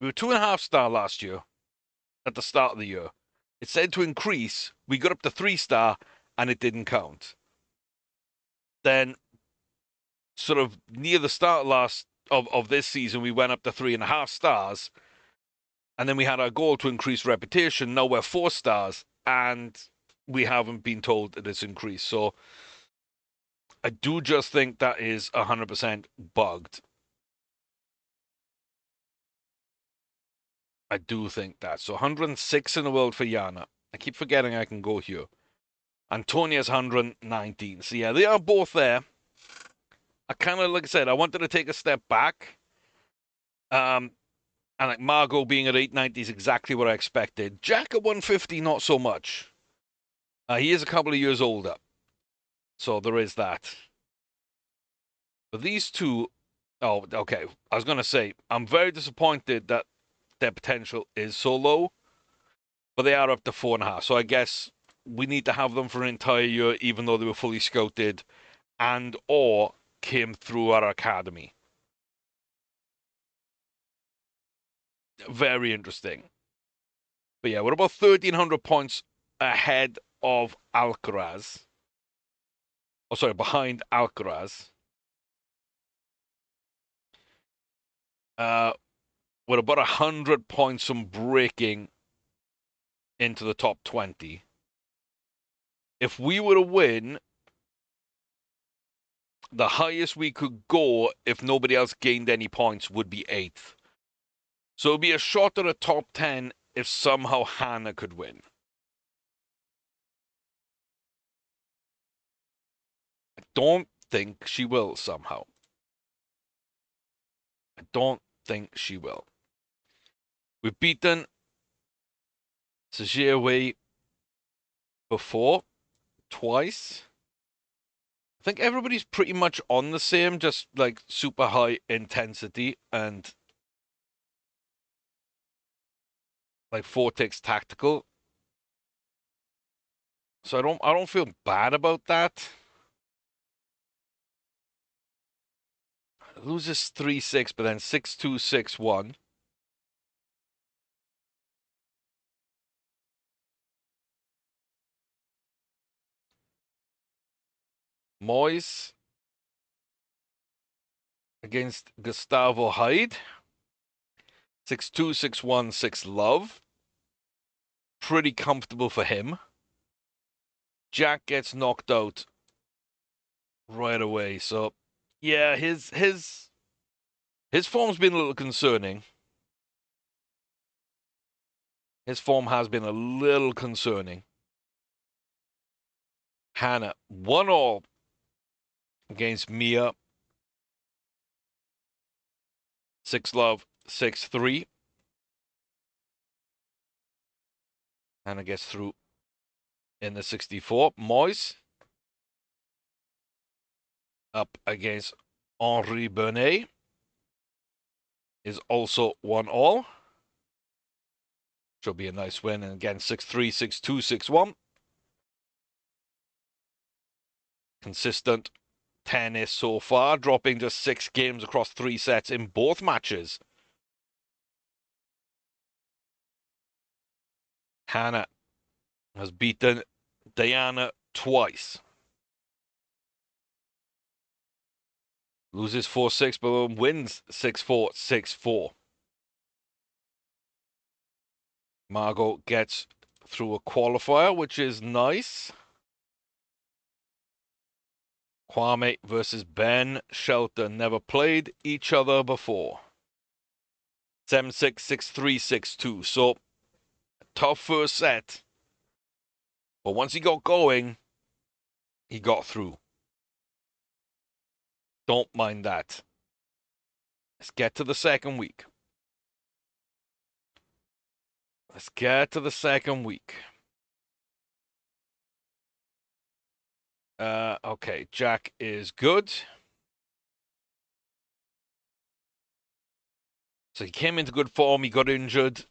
We were 2.5-star last year at the start of the year. It said to increase. We got up to 3-star and it didn't count. Then sort of near the start of this season, we went up to 3.5 stars. And then we had our goal to increase reputation. Now we're 4 stars and we haven't been told that it's increased. So I do just think that is 100% bugged. I do think that. So 106 in the world for Yana. I keep forgetting I can go here. Antonia's 119. So yeah, they are both there. I kind of, like I said, I wanted to take a step back. And like Margot being at 890 is exactly what I expected. Jack at 150, not so much. He is a couple of years older. So there is that. But these two, oh, okay. I was going to say, I'm very disappointed that their potential is so low, but they are up to 4.5. So I guess we need to have them for an entire year, even though they were fully scouted and or came through our academy. Very interesting. But yeah, we're about 1,300 points ahead of Alcaraz. Oh, sorry, behind Alcaraz. We're about 100 points from breaking into the top 20. If we were to win, the highest we could go if nobody else gained any points would be 8th. So it would be a shot at a top 10 if somehow Hannah could win. I don't think she will somehow. I don't think she will. We've beaten Sajir before, twice. I think everybody's pretty much on the same, just like super high intensity and like 4-ticks tactical. So I don't feel bad about that. Loses 3-6, but then 6-2, 6-1. Moyes against Gustavo Hyde. 6-2, 6-1, 6-love. Pretty comfortable for him. Jack gets knocked out right away. So yeah, his form's been a little concerning. His form has been a little concerning. Hannah, 1-all against Mia. 6-love, 6-3. Hannah gets through in the 64. Moyes up against Henri Bernet is also 1-all. Should be a nice win. And again, 6-3, 6-2, 6-1. Consistent tennis so far, dropping just 6 games across 3 sets in both matches. Hannah has beaten Diana twice. Loses 4-6, but wins 6-4, 6-4. Margot gets through a qualifier, which is nice. Kwame versus Ben Shelton. Never played each other before. 7-6, 6-3, 6-2. So, tough first set. But once he got going, he got through. Don't mind that. Let's get to the second week. Okay, Jack is good. So he came into good form. He got injured.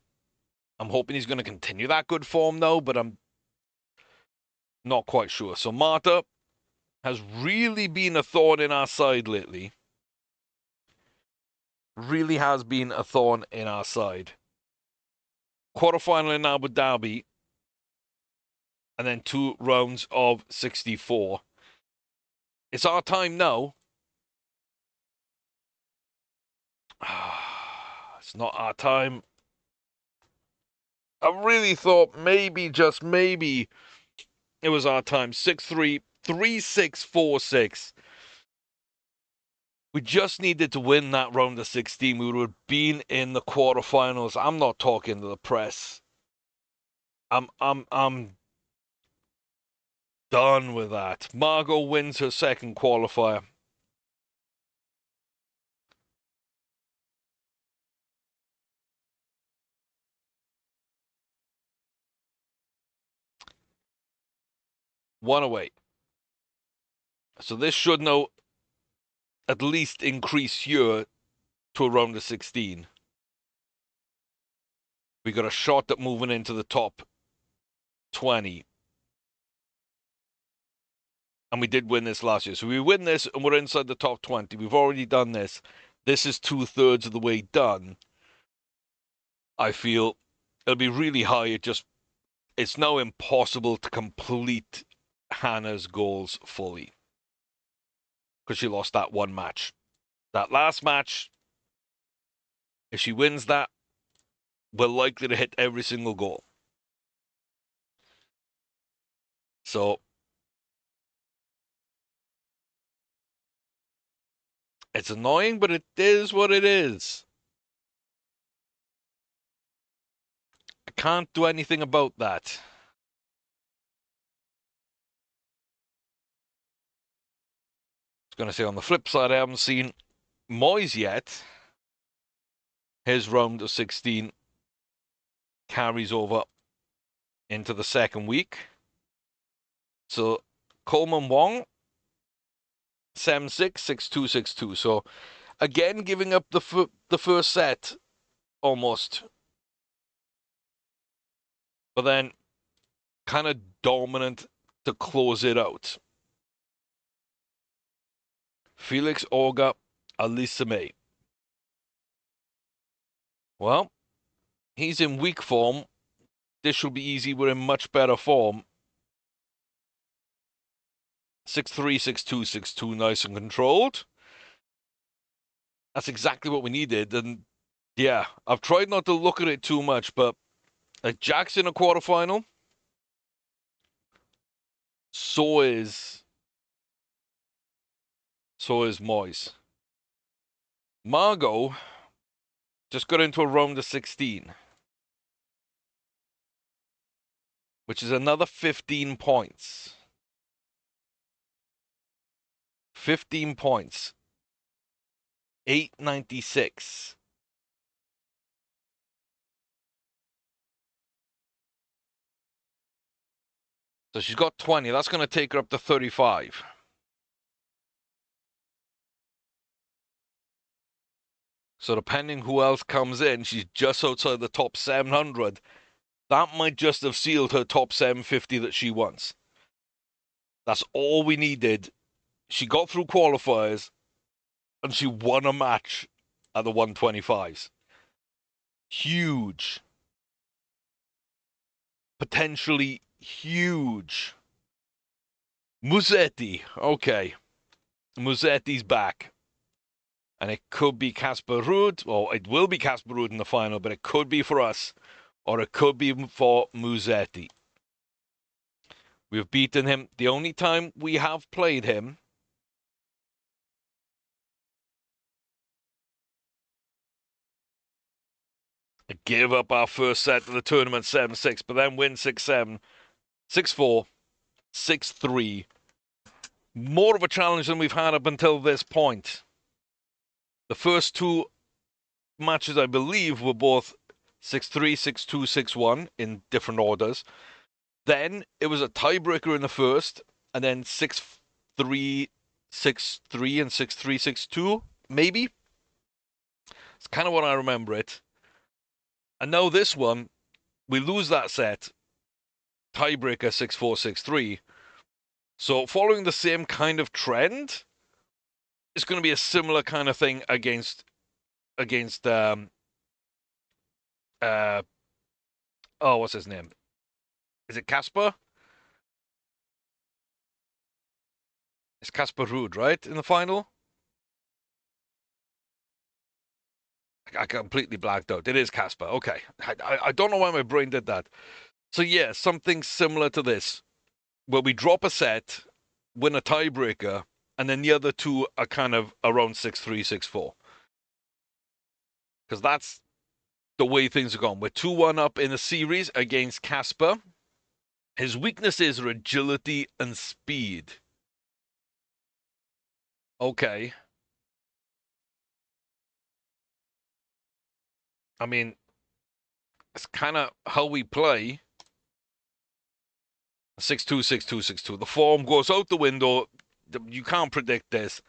I'm hoping he's going to continue that good form, though, but I'm not quite sure. So Marta has really been a thorn in our side lately. Really has been a thorn in our side. Quarterfinal in Abu Dhabi. And then 2 rounds of 64. It's our time now. It's not our time. I really thought maybe, just maybe, it was our time. 6-3, 3-6, 4-6. We just needed to win that round of 16. We would have been in the quarterfinals. I'm not talking to the press. I'm done with that. Margot wins her second qualifier. One away. So this should now at least increase here to a round of 16. We got a shot at moving into the top 20. And we did win this last year. So we win this and we're inside the top 20. We've already done this. This is 2/3 of the way done. I feel it'll be really high. It's now impossible to complete Hannah's goals fully. Because she lost that one match. That last match, if she wins that, we're likely to hit every single goal. So it's annoying, but it is what it is. I can't do anything about that. I was going to say on the flip side, I haven't seen Moyes yet. His round of 16 carries over into the second week. So Coleman Wong, 7-6, 6-2, 6-2. So again, giving up the first set almost. But then kind of dominant to close it out. Felix Auger Alisame. Well, he's in weak form. This should be easy. We're in much better form. 6-3, 6-2, 6-2, nice and controlled. That's exactly what we needed. And yeah, I've tried not to look at it too much, but Jack's in a quarterfinal. So is Moyes. Margot just got into a round of 16, which is another 15 points. 15 points. 896. So she's got 20. That's going to take her up to 35. So depending who else comes in, she's just outside the top 700. That might just have sealed her top 750 that she wants. That's all we needed. She got through qualifiers, and she won a match at the 125s. Huge. potentially huge. Musetti. Okay. Musetti's back. And it could be Casper Ruud, or it will be Casper Ruud in the final, but it could be for us, or it could be for Musetti. We've beaten him. The only time we have played him, give up our first set of the tournament 7-6, but then win 6-7, 6-4, 6-3. More of a challenge than we've had up until this point. The first two matches, I believe, were both 6-3, 6-2, 6-1 in different orders. Then it was a tiebreaker in the first, and then 6-3, 6-3, and 6-3, 6-2, maybe. It's kind of what I remember it. And now this one, we lose that set, tiebreaker 6-4, 6-3. So following the same kind of trend, it's going to be a similar kind of thing against what's his name? Is it Casper? It's Casper Ruud, right? In the final? I completely blacked out. It is Casper. Okay. I don't know why my brain did that. So yeah, something similar to this, where we drop a set, win a tiebreaker, and then the other two are kind of around 6-3, 6-4. Because that's the way things are going. We're 2-1 up in a series against Casper. His weaknesses are agility and speed. Okay. I mean, it's kind of how we play. 6-2, 6-2, 6-2. The form goes out the window. You can't predict this.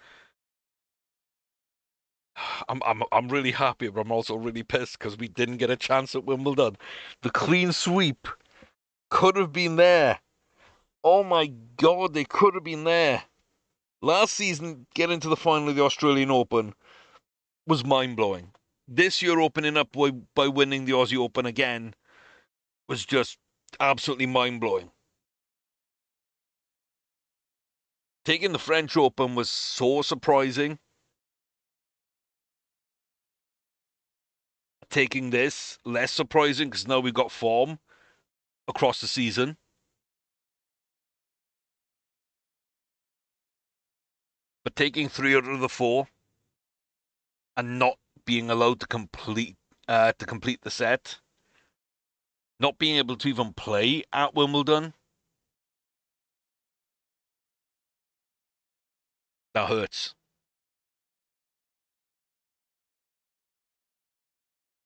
I'm really happy, but I'm also really pissed because we didn't get a chance at Wimbledon. The clean sweep could have been there. Oh my God, they could have been there. Last season, getting to the final of the Australian Open was mind-blowing. This year, opening up by winning the Aussie Open again was just absolutely mind-blowing. Taking the French Open was so surprising. Taking this, less surprising because now we've got form across the season. But taking 3 out of the 4 and not being allowed to complete the set, not being able to even play at Wimbledon, that hurts.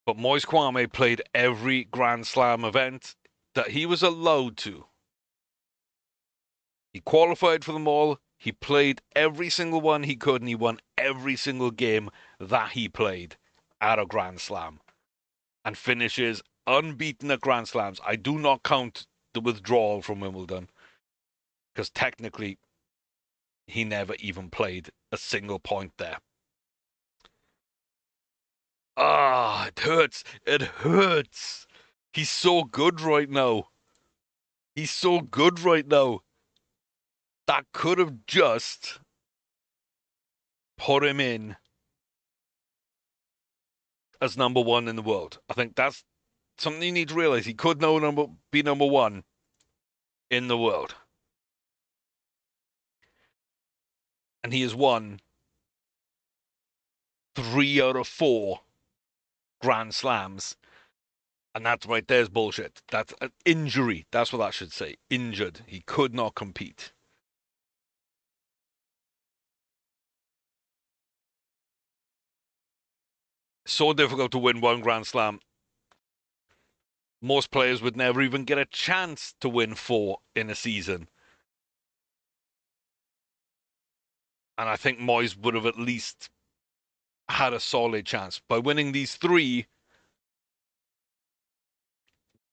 But Moise Kwame played every Grand Slam event that he was allowed to. He qualified for them all. He played every single one he could, and he won every single game that he played at a Grand Slam. And finishes unbeaten at Grand Slams. I do not count the withdrawal from Wimbledon, because technically he never even played a single point there. Ah, it hurts. It hurts. He's so good right now. He's so good right now. That could have just put him in as number one in the world. I think that's something you need to realize. He could be number one in the world. And he has won 3 out of 4 Grand Slams. And that's right there's bullshit. That's an injury. That's what that should say. Injured. He could not compete. So difficult to win one Grand Slam. Most players would never even get a chance to win 4 in a season. And I think Moyes would have at least had a solid chance. By winning these 3,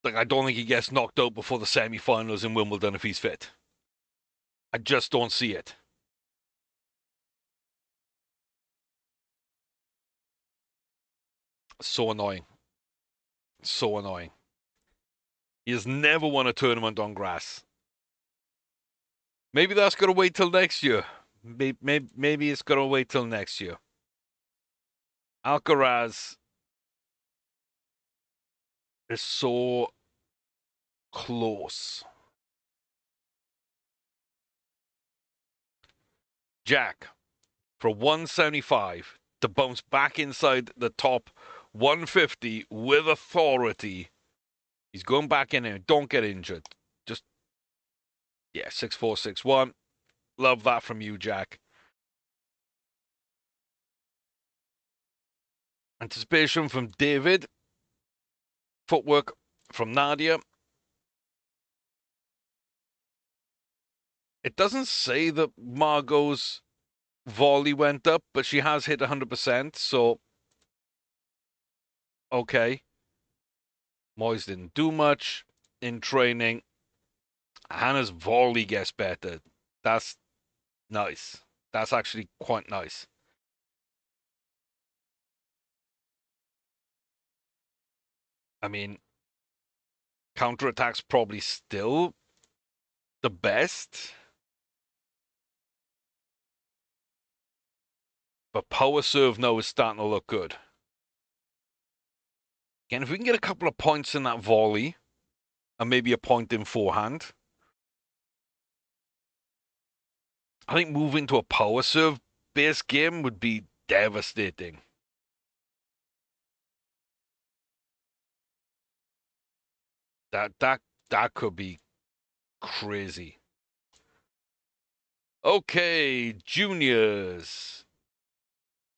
like, I don't think he gets knocked out before the semi-finals in Wimbledon if he's fit. I just don't see it. So annoying. So annoying. He has never won a tournament on grass. Maybe that's gonna wait till next year. Maybe it's gonna wait till next year. Alcaraz is so close. Jack for 175 to bounce back inside the top 150 with authority. He's going back in there. Don't get injured. Just, yeah, 6-4, 6-1. Love that from you, Jack. Anticipation from David. Footwork from Nadia. It doesn't say that Margot's volley went up, but she has hit 100%, so okay. Moyes didn't do much in training. Hannah's volley gets better. That's nice. That's actually quite nice. I mean, counterattack's probably still the best, but power serve now is starting to look good. Again, if we can get a couple of points in that volley, and maybe a point in forehand, I think moving to a power serve based game would be devastating. That could be crazy. Okay, juniors.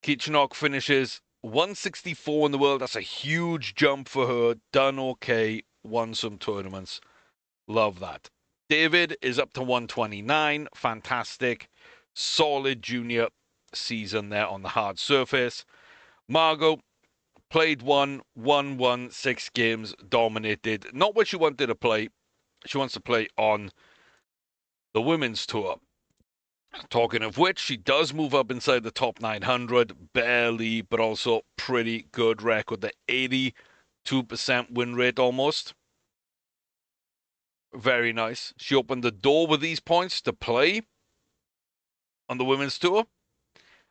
Kichnok finishes 164 in the world. That's a huge jump for her. Done okay. Won some tournaments. Love that. David is up to 129. Fantastic. Solid junior season there on the hard surface. Margot played won 6 games, dominated. Not what she wanted to play. She wants to play on the women's tour. Talking of which, she does move up inside the top 900, barely, but also pretty good record. The 82% win rate almost. Very nice. She opened the door with these points to play on the women's tour,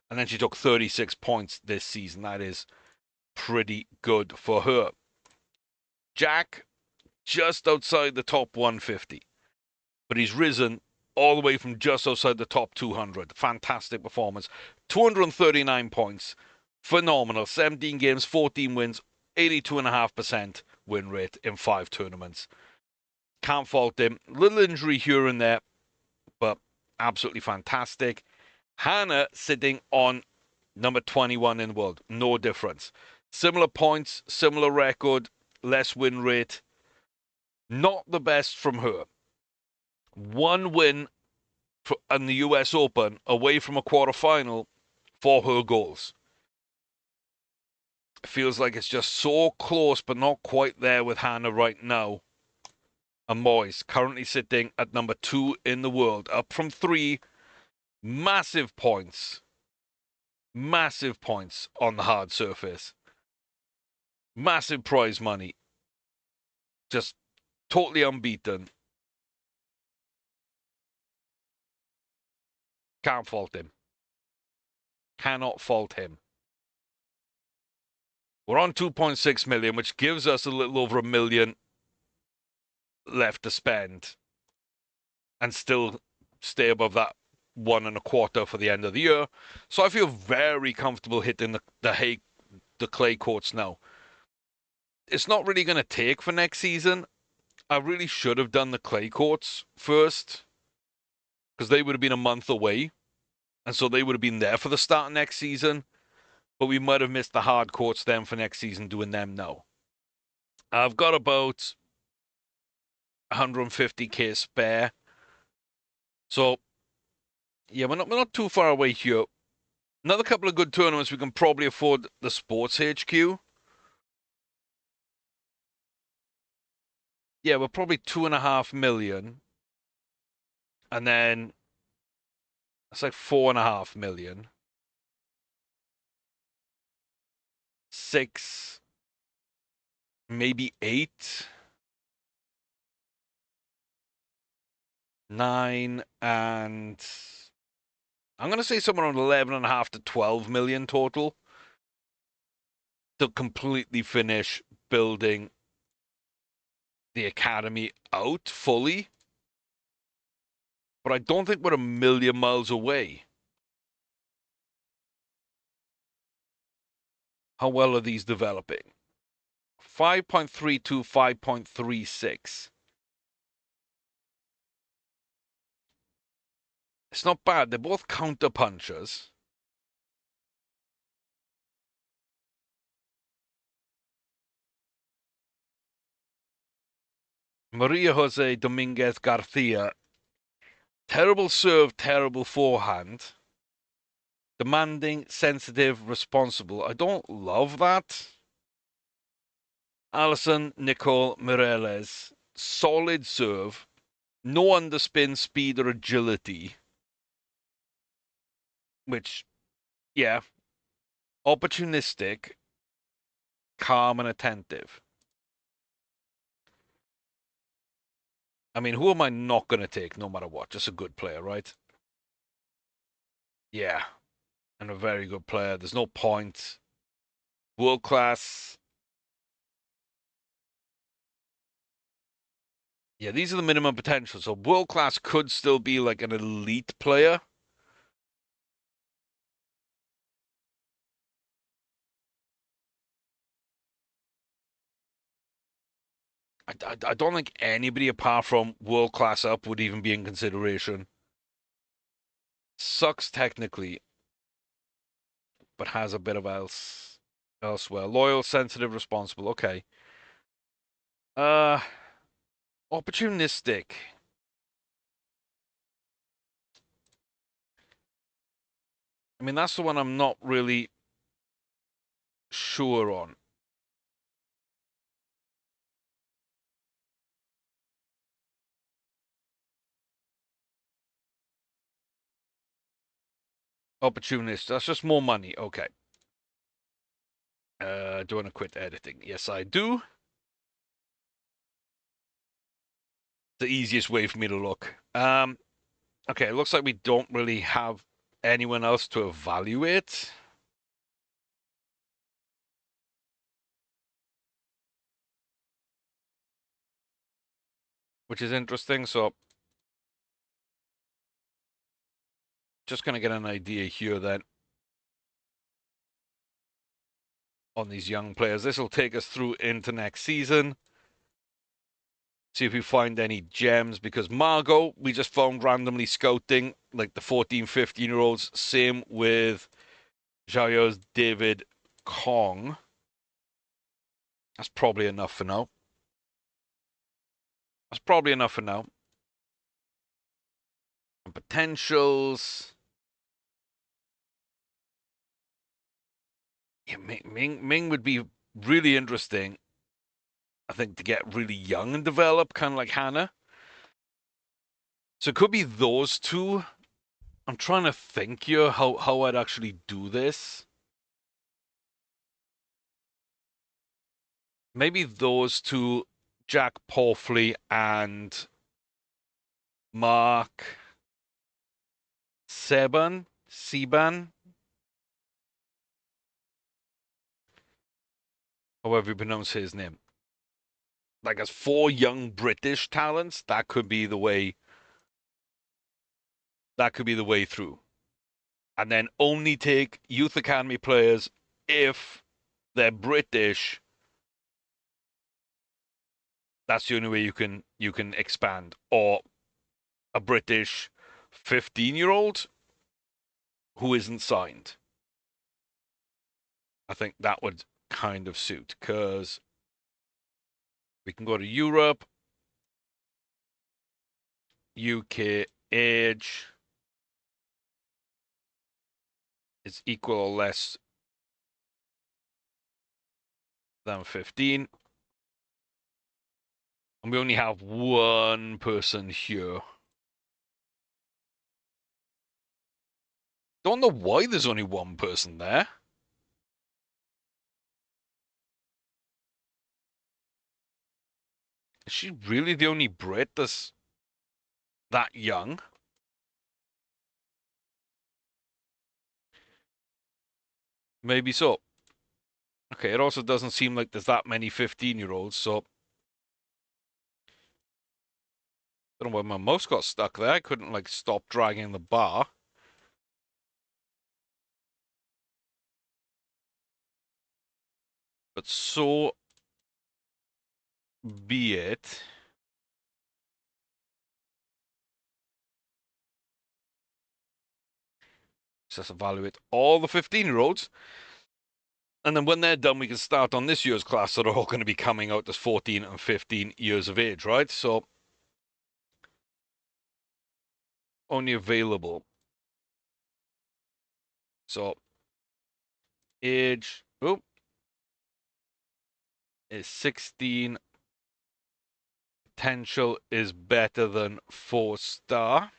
and then she took 36 points this season. That is pretty good for her. Jack, just outside the top 150, but he's risen all the way from just outside the top 200. Fantastic performance. 239 points. Phenomenal. 17 games, 14 wins, 82.5% win rate in 5 tournaments. Can't fault him. Little injury here and there, but absolutely fantastic. Hannah sitting on number 21 in the world. No difference. Similar points, similar record, less win rate. Not the best from her. One win in the US Open away from a quarterfinal for her goals. It feels like it's just so close, but not quite there with Hannah right now. And Moyes currently sitting at number 2 in the world, up from 3. Massive points. Massive points on the hard surface. Massive prize money. Just totally unbeaten. Can't fault him. Cannot fault him. We're on 2.6 million, which gives us a little over $1 million left to spend and still stay above that 1.25 for the end of the year. So I feel very comfortable hitting the clay courts now. It's not really going to take for next season. I really should have done the clay courts first because they would have been a month away. And so they would have been there for the start of next season. But we might have missed the hard courts then for next season doing them now. I've got about 150k spare. So, yeah, we're not too far away here. Another couple of good tournaments, we can probably afford the Sports HQ. Yeah, we're probably 2.5 million. And then it's like 4.5 million. 6, maybe 8. 9 and I'm going to say somewhere around 11.5 to 12 million total to completely finish building the academy out fully. But I don't think we're a million miles away. How well are these developing? 5.32, 5.36. It's not bad. They're both counter punchers. Maria Jose Dominguez Garcia. Terrible serve, terrible forehand. Demanding, sensitive, responsible. I don't love that. Alison Nicole Mireles. Solid serve. No underspin, speed, or agility. Which, yeah. Opportunistic, calm, and attentive. I mean, who am I not going to take no matter what? Just a good player, right? Yeah. And a very good player. There's no point. World class. Yeah, these are the minimum potential. So world class could still be like an elite player. I don't think anybody apart from world class up would even be in consideration. Sucks technically, but has a bit of elsewhere. Loyal, sensitive, responsible. Okay. Uh, opportunistic. I mean, that's the one I'm not really sure on. Opportunist. That's just more money. Okay. Do I want to quit editing? Yes, I do. The easiest way for me to look. Okay, it looks like we don't really have anyone else to evaluate. Which is interesting. So just going to get an idea here then on these young players. This will take us through into next season. See if we find any gems, because Margot, we just found randomly scouting, like the 14, 15-year-olds. Same with Jair's David Kong. That's probably enough for now. That's probably enough for now. And potentials. Yeah, Ming would be really interesting, I think, to get really young and develop, kind of like Hannah. So it could be those two. I'm trying to think here how I'd actually do this. Maybe those two, Jack Porfley and Mark Seban, however you pronounce his name. Like, as four young British talents, that could be the way. That could be the way through. And then only take youth academy players if they're British. That's the only way you can expand. Or a British 15-year-old who isn't signed. I think that would kind of suit, because we can go to Europe, UK age is equal or less than 15. And we only have one person here. Don't know why there's only one person there. Is she really the only Brit that's that young. Maybe so. Okay, it also doesn't seem like there's that many 15-year-olds, so I don't know why my mouse got stuck there. I couldn't, like, stop dragging the bar. But so be it. Let's evaluate all the 15-year-olds. And then when they're done, we can start on this year's class that are all going to be coming out as 14 and 15 years of age, right? So only available. So age is 16. Potential is better than 4-star.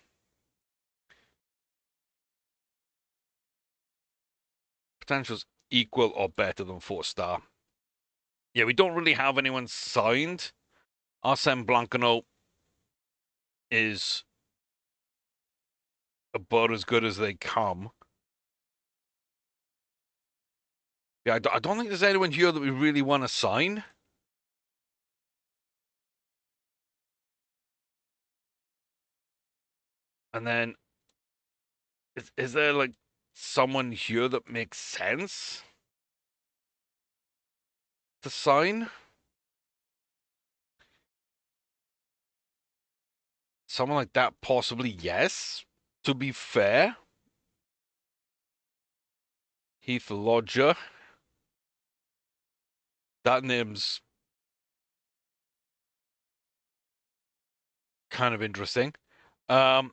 Potential's equal or better than 4-star. Yeah, we don't really have anyone signed. Arsene Blancano is about as good as they come. Yeah, I don't think there's anyone here that we really want to sign. And then, is there, like, someone here that makes sense to sign? Someone like that, possibly, yes. To be fair. Heath Lodger. That name's kind of interesting. Paolo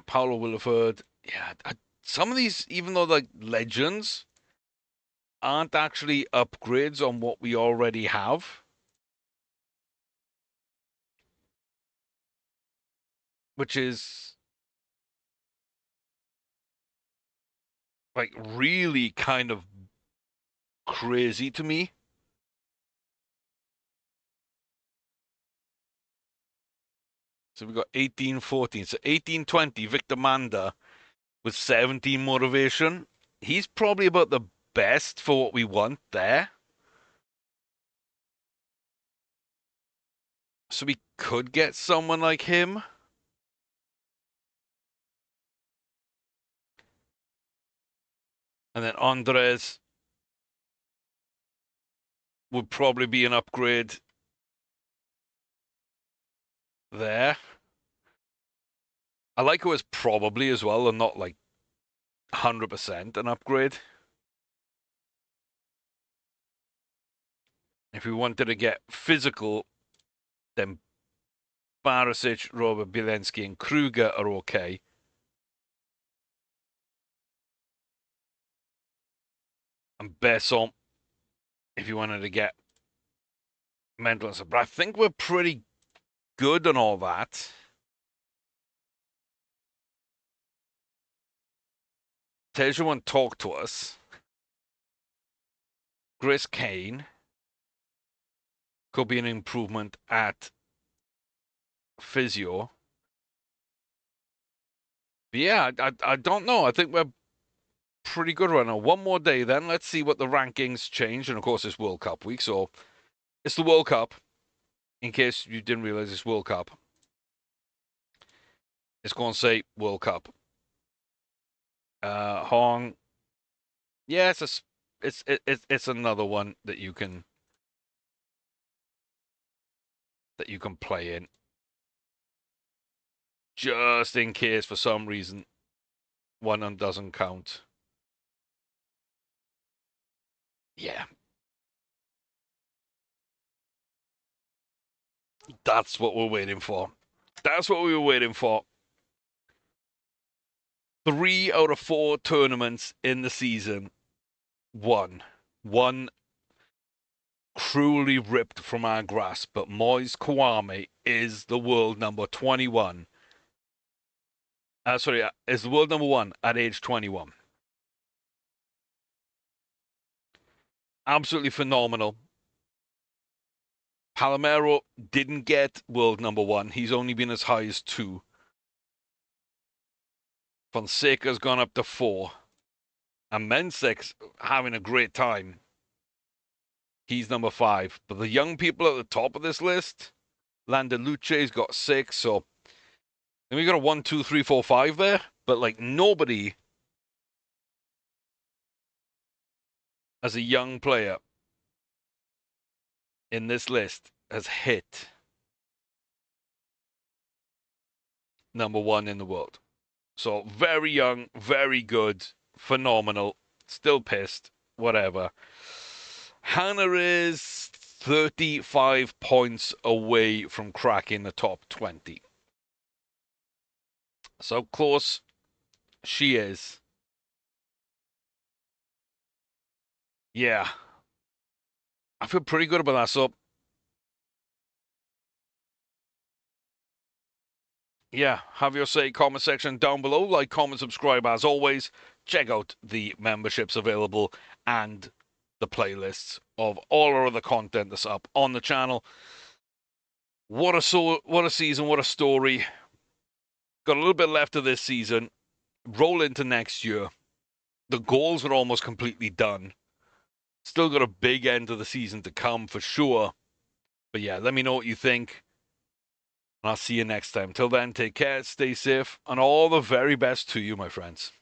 Williford. Yeah, some of these, even though they're legends, aren't actually upgrades on what we already have. Which is, like, really kind of crazy to me. So we got 18-14. So 18-20, Victor Manda with 17 motivation. He's probably about the best for what we want there. So we could get someone like him. And then Andres would probably be an upgrade there. I like it as probably as well, and not like 100% an upgrade. If we wanted to get physical, then Barisic, Robert Bielenski, and Kruger are okay. And Besson, if you wanted to get mental and stuff. But I think we're pretty good on all that. Teja won't talk to us. Grace Kane could be an improvement at physio. But yeah, I don't know. I think we're pretty good right now. One more day then. Let's see what the rankings change. And of course, it's World Cup week. So it's the World Cup. In case you didn't realize it's World Cup. It's going to say World Cup. Hong. Yeah, it's another one that you can play in. Just in case for some reason one doesn't count. Yeah. That's what we're waiting for. That's what we were waiting for. 3 out of 4 tournaments in the season. One cruelly ripped from our grasp, but Moise Kouame is the world number 21. Is the world number 1 at age 21. Absolutely phenomenal. Palomero didn't get world number 1. He's only been as high as 2. Fonseca's gone up to 4. And Mensah's having a great time. He's number 5. But the young people at the top of this list, Landaluce's got 6. So then we got a 1, 2, 3, 4, 5 there. But like nobody as a young player in this list has hit number 1 in the world. So very young, very good, phenomenal, still pissed, whatever. Hannah is 35 points away from cracking the top 20. So close she is. Yeah. I feel pretty good about that. So, yeah, have your say, comment section down below. Like, comment, subscribe as always. Check out the memberships available and the playlists of all our other content that's up on the channel. What a season, what a story. Got a little bit left of this season. Roll into next year. The goals are almost completely done. Still got a big end of the season to come for sure. But yeah, let me know what you think. And I'll see you next time. Till then, take care, stay safe, and all the very best to you, my friends.